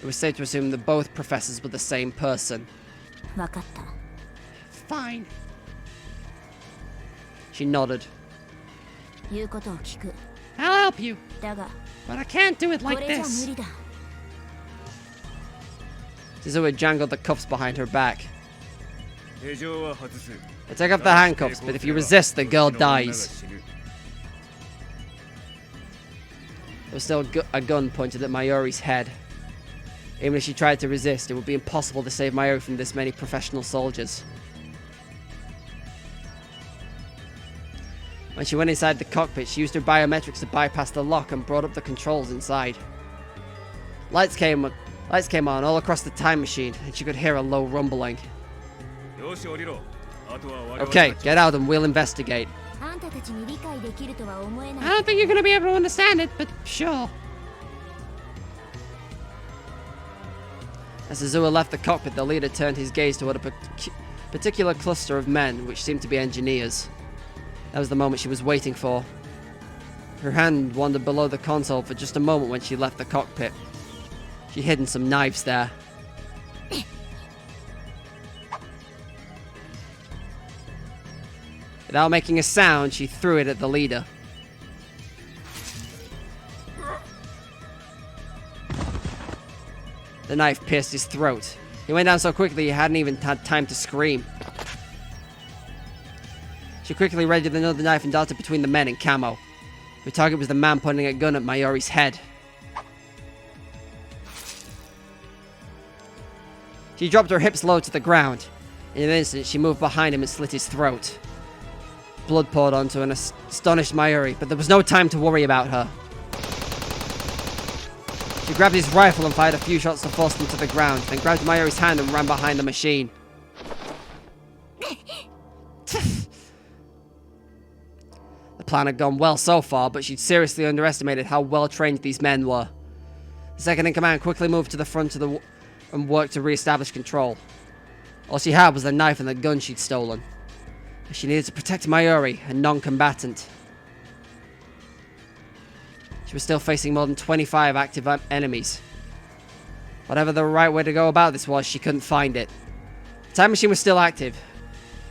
Speaker 1: It was safe to assume that both professors were the same person.
Speaker 3: 分かった
Speaker 2: Fine.
Speaker 1: She nodded.
Speaker 3: 言うことを聞く
Speaker 2: I'll help you,
Speaker 3: だが
Speaker 2: but I can't do it
Speaker 3: こ
Speaker 2: like
Speaker 3: れじゃ
Speaker 2: this.
Speaker 3: 無理だ
Speaker 1: Suzuha jangled the cuffs behind her back.
Speaker 4: 手錠は外す
Speaker 1: I take off the handcuffs, but if you resist, the girl dies. There was still a gun pointed at Mayuri's head. Even if she tried to resist, it would be impossible to save Mayuri from this many professional soldiers. When she went inside the cockpit, she used her biometrics to bypass the lock and brought up the controls inside. Lights came on all across the time machine, and she could hear a low rumbling. Okay, get out and we'll investigate.
Speaker 3: あんたたちに理解できるとは思え
Speaker 2: I
Speaker 3: ない
Speaker 2: don't think you're gonna be able to understand it, but sure.
Speaker 1: As Suzuha left the cockpit, the leader turned his gaze toward a particular cluster of men, which seemed to be engineers. That was the moment she was waiting for. Her hand wandered below the console for just a moment when she left the cockpit. She'd hidden some knives there. Without making a sound, she threw it at the leader. The knife pierced his throat. He went down so quickly he hadn't even had time to scream. She quickly readied another knife and darted between the men in camo. Her target was the man pointing a gun at Mayuri's head. She dropped her hips low to the ground. In an instant, she moved behind him and slit his throat. Blood poured onto an astonished Mayuri, but there was no time to worry about her. She grabbed his rifle and fired a few shots to force him to the ground, then grabbed Mayuri's hand and ran behind the machine. The plan had gone well so far, but she'd seriously underestimated how well trained these men were. The second in command quickly moved to the front of and worked to re-establish control. All she had was the knife and the gun she'd stolen. She needed to protect Mayuri, a non-combatant. She was still facing more than 25 active enemies. Whatever the right way to go about this was, she couldn't find it. The time machine was still active.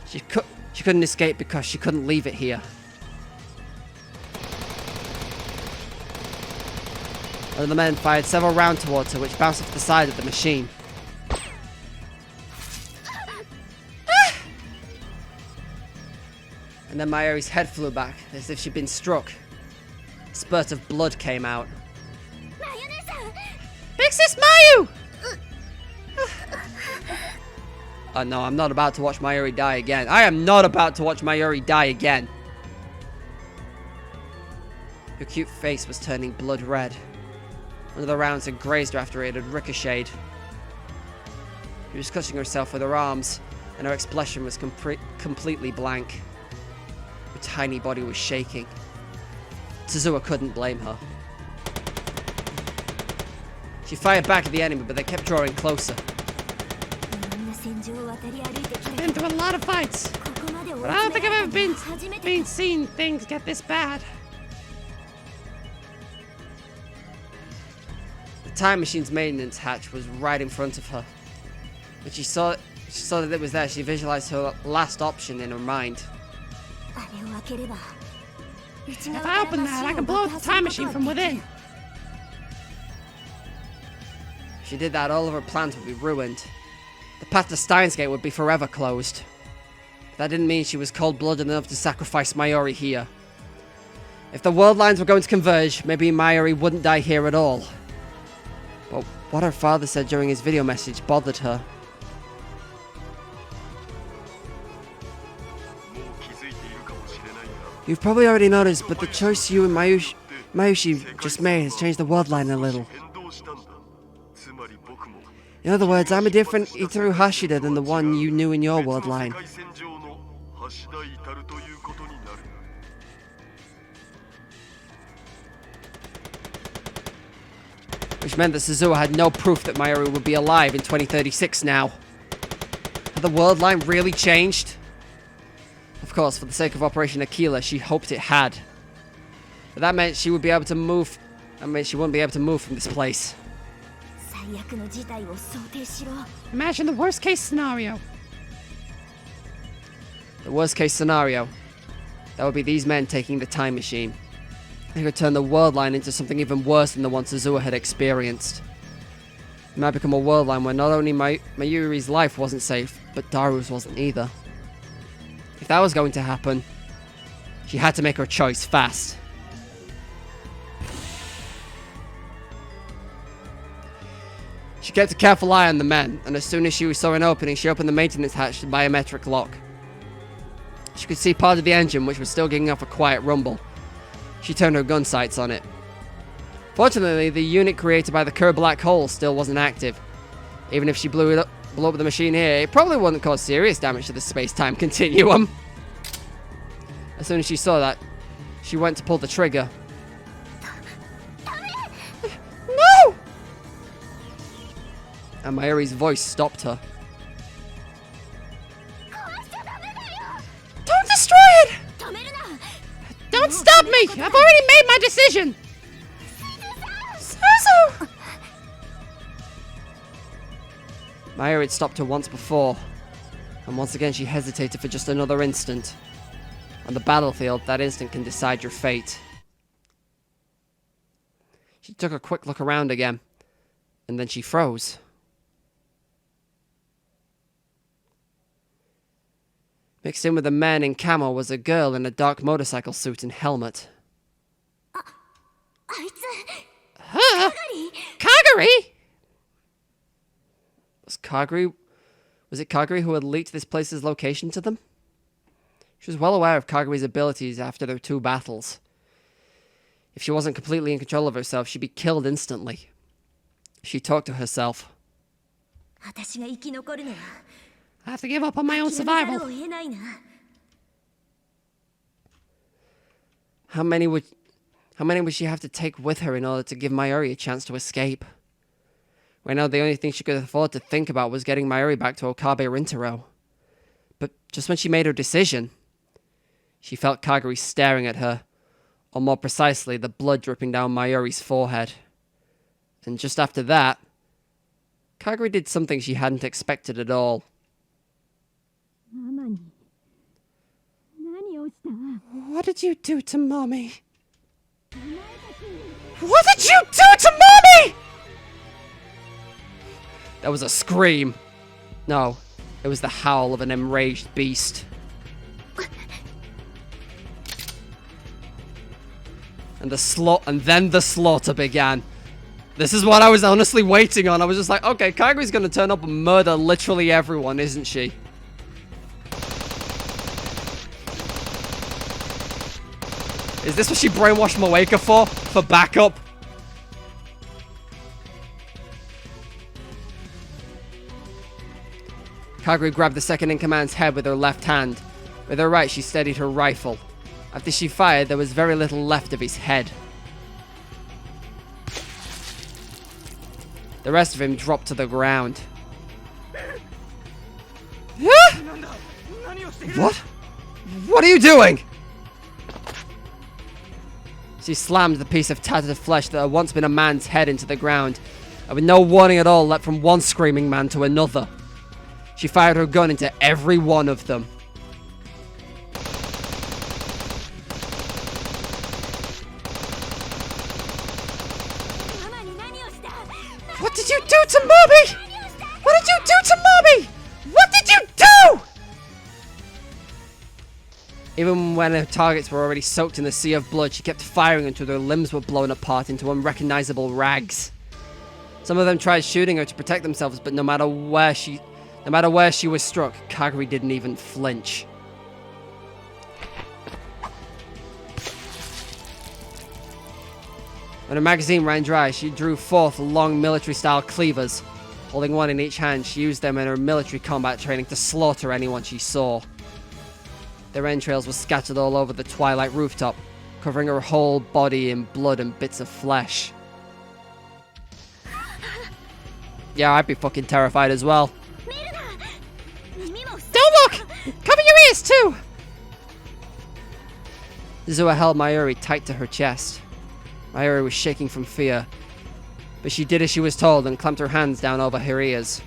Speaker 1: She couldn't escape because she couldn't leave it here. One of the men fired several rounds towards her, which bounced off the side of the machine. And then Mayuri's head flew back, as if she'd been struck. A spurt of blood came out.
Speaker 2: Big Sis Mayu!
Speaker 1: Oh no, I'm not about to watch Mayuri die again. I am not about to watch Mayuri die again. Her cute face was turning blood red. One of the rounds had grazed her after it had ricocheted. She was clutching herself with her arms, and her expression was completely blank. Her tiny body was shaking. Suzuha couldn't blame her. She fired back at the enemy, but they kept drawing closer.
Speaker 2: Been through a lot of fights, but I don't think I've ever seen things get this bad.
Speaker 1: The time machine's maintenance hatch was right in front of her. When she saw that it was there, she visualized her last option in her mind.
Speaker 2: If I open that, I can blow up the time machine from within.
Speaker 1: If she did that, all of her plans would be ruined. The path to Steins Gate would be forever closed. But that didn't mean she was cold-blooded enough to sacrifice Mayuri here. If the world lines were going to converge, maybe Mayuri wouldn't die here at all. But what her father said during his video message bothered her. You've probably already noticed, but the choice you and Mayushi just made has changed the world line a little. In other words, I'm a different Itaru Hashida than the one you knew in your world line. Which meant that Suzuha had no proof that Mayuri would be alive in 2036 now. Had the world line really changed? Of course, for the sake of Operation Aquila, she hoped it had. But that meant she would be able to move. That meant she wouldn't be able to move from this place.
Speaker 3: 最悪の事態を想定しろ。
Speaker 2: Imagine the worst case scenario.
Speaker 1: The worst case scenario. That would be these men taking the time machine. They could turn the world line into something even worse than the one Suzuha had experienced. It might become a world line where not only Mayuri's life wasn't safe, but Daru's wasn't either. If that was going to happen, she had to make her choice fast. She kept a careful eye on the men, and as soon as she saw an opening, she opened the maintenance hatch to biometric lock. She could see part of the engine, which was still giving off a quiet rumble. She turned her gun sights on it. Fortunately, the unit created by the Kerr black hole still wasn't active. Even if she blew up the machine here, it probably wouldn't cause serious damage to the space-time continuum. As soon as she saw that, she went to pull the trigger. No! And Mayuri's voice stopped her.
Speaker 2: Don't destroy it! Don't stop me! I've already made my decision! Suzu!
Speaker 1: Mayuri had stopped her once before, and once again she hesitated for just another instant. On the battlefield, that instant can decide your fate. She took a quick look around again, and then she froze. Mixed in with the men in camo was a girl in a dark motorcycle suit and helmet.
Speaker 3: あいつ
Speaker 2: Huh? Kagari?
Speaker 1: Was it Kagari who had leaked this place's location to them? She was well aware of Kagari's abilities after their 2 battles. If she wasn't completely in control of herself, she'd be killed instantly. She talked to herself.
Speaker 3: 私が生き残るなら
Speaker 2: I have to give up on my own
Speaker 3: 諦めざる
Speaker 2: survival.
Speaker 3: を得ないな
Speaker 1: How many would she have to take with her in order to give Mayuri a chance to escape? Right now, the only thing she could afford to think about was getting Mayuri back to Okabe Rintaro. But just when she made her decision, she felt Kagari staring at her, or more precisely, the blood dripping down Mayuri's forehead. And just after that, Kagari did something she hadn't expected at all.
Speaker 3: ママに何をした
Speaker 2: What did you do to mommy? What did you do to mommy?
Speaker 1: That was a scream. No, it was the howl of an enraged beast. And then the slaughter began. This is what I was honestly waiting on. I was just like, okay, Kagari's gonna turn up and murder literally everyone, isn't she? Is this what she brainwashed Moeka for? For backup? Kagari grabbed the second-in-command's head with her left hand. With her right, she steadied her rifle. After she fired, there was very little left of his head. The rest of him dropped to the ground. What? What are you doing? She slammed the piece of tattered flesh that had once been a man's head into the ground, and with no warning at all leapt from one screaming man to another. She fired her gun into every one of them.
Speaker 2: What did you do to mommy? What did you do to mommy? What did you do?
Speaker 1: Even when her targets were already soaked in the sea of blood, she kept firing until their limbs were blown apart into unrecognizable rags. Some of them tried shooting her to protect themselves, but no matter where she was struck, Kagari didn't even flinch. When her magazine ran dry, she drew forth long military-style cleavers. Holding one in each hand, she used them in her military combat training to slaughter anyone she saw. Their entrails were scattered all over the twilight rooftop, covering her whole body in blood and bits of flesh. Yeah, I'd be fucking terrified as well.
Speaker 2: Don't look! Cover your ears, too!
Speaker 1: Zua held Mayuri tight to her chest. Mayuri was shaking from fear, but she did as she was told and clamped her hands down over her ears.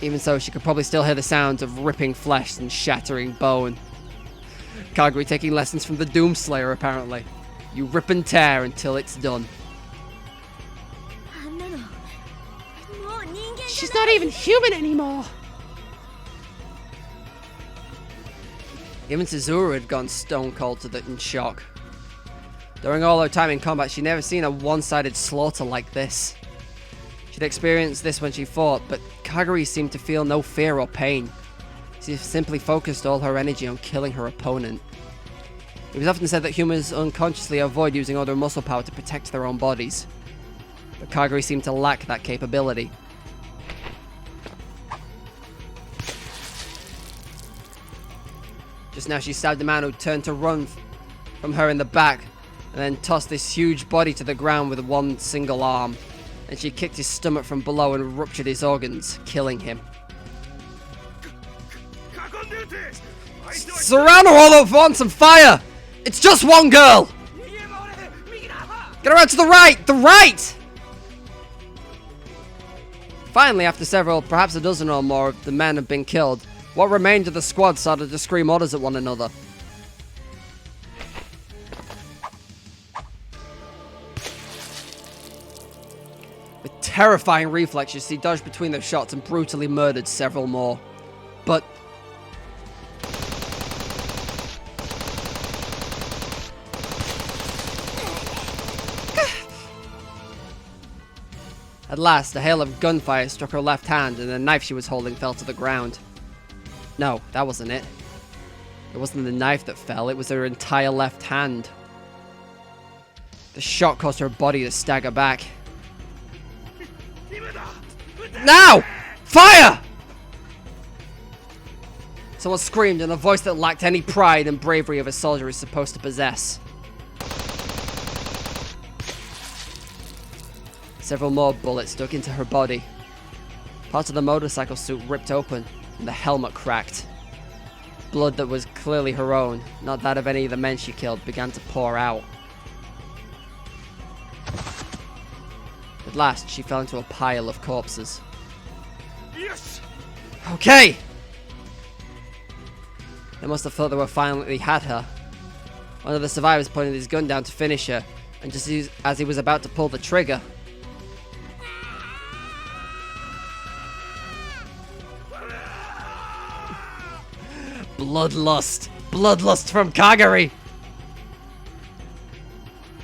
Speaker 1: Even so, she could probably still hear the sounds of ripping flesh and shattering bone. Kaguri taking lessons from the Doomslayer, apparently. You rip and tear until it's done.
Speaker 2: She's not even human anymore!
Speaker 1: Even Tazura had gone stone cold in shock. During all her time in combat, she'd never seen a one-sided slaughter like this. She'd experienced this when she fought, but Kaguri seemed to feel no fear or pain. She simply focused all her energy on killing her opponent. It was often said that humans unconsciously avoid using all their muscle power to protect their own bodies, but Kaguri seemed to lack that capability. Just now she stabbed a man who turned to run from her in the back, and then tossed this huge body to the ground with one single arm. And she kicked his stomach from below and ruptured his organs, killing him. Surround her all at once and fire! It's just one girl! Get her out to the right! The right! Finally, after several, perhaps a dozen or more of the men had been killed, what remained of the squad started to scream orders at one another. With terrifying reflexes, he dodged between their shots and brutally murdered several more. But at last, a hail of gunfire struck her left hand and the knife she was holding fell to the ground. No, that wasn't it. It wasn't the knife that fell, it was her entire left hand. The shock caused her body to stagger back. Now! Fire! Someone screamed in a voice that lacked any pride and bravery of a soldier is supposed to possess. Several more bullets dug into her body. Part of the motorcycle suit ripped open, and the helmet cracked. Blood that was clearly her own, not that of any of the men she killed, began to pour out. At last, she fell into a pile of corpses. Okay! They must have thought they were finally had her. One of the survivors pointed his gun down to finish her, and just as he was about to pull the trigger, Bloodlust! Bloodlust from Kaguri!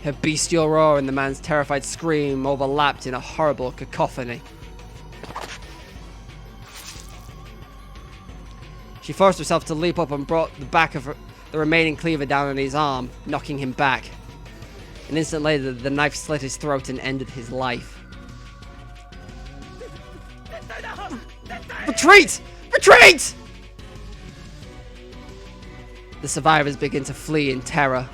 Speaker 1: Her bestial roar and the man's terrified scream overlapped in a horrible cacophony. She forced herself to leap up and brought the back of the remaining cleaver down on his arm, knocking him back. An instant later, the knife slit his throat and ended his life. Retreat! Retreat! The survivors begin to flee in terror.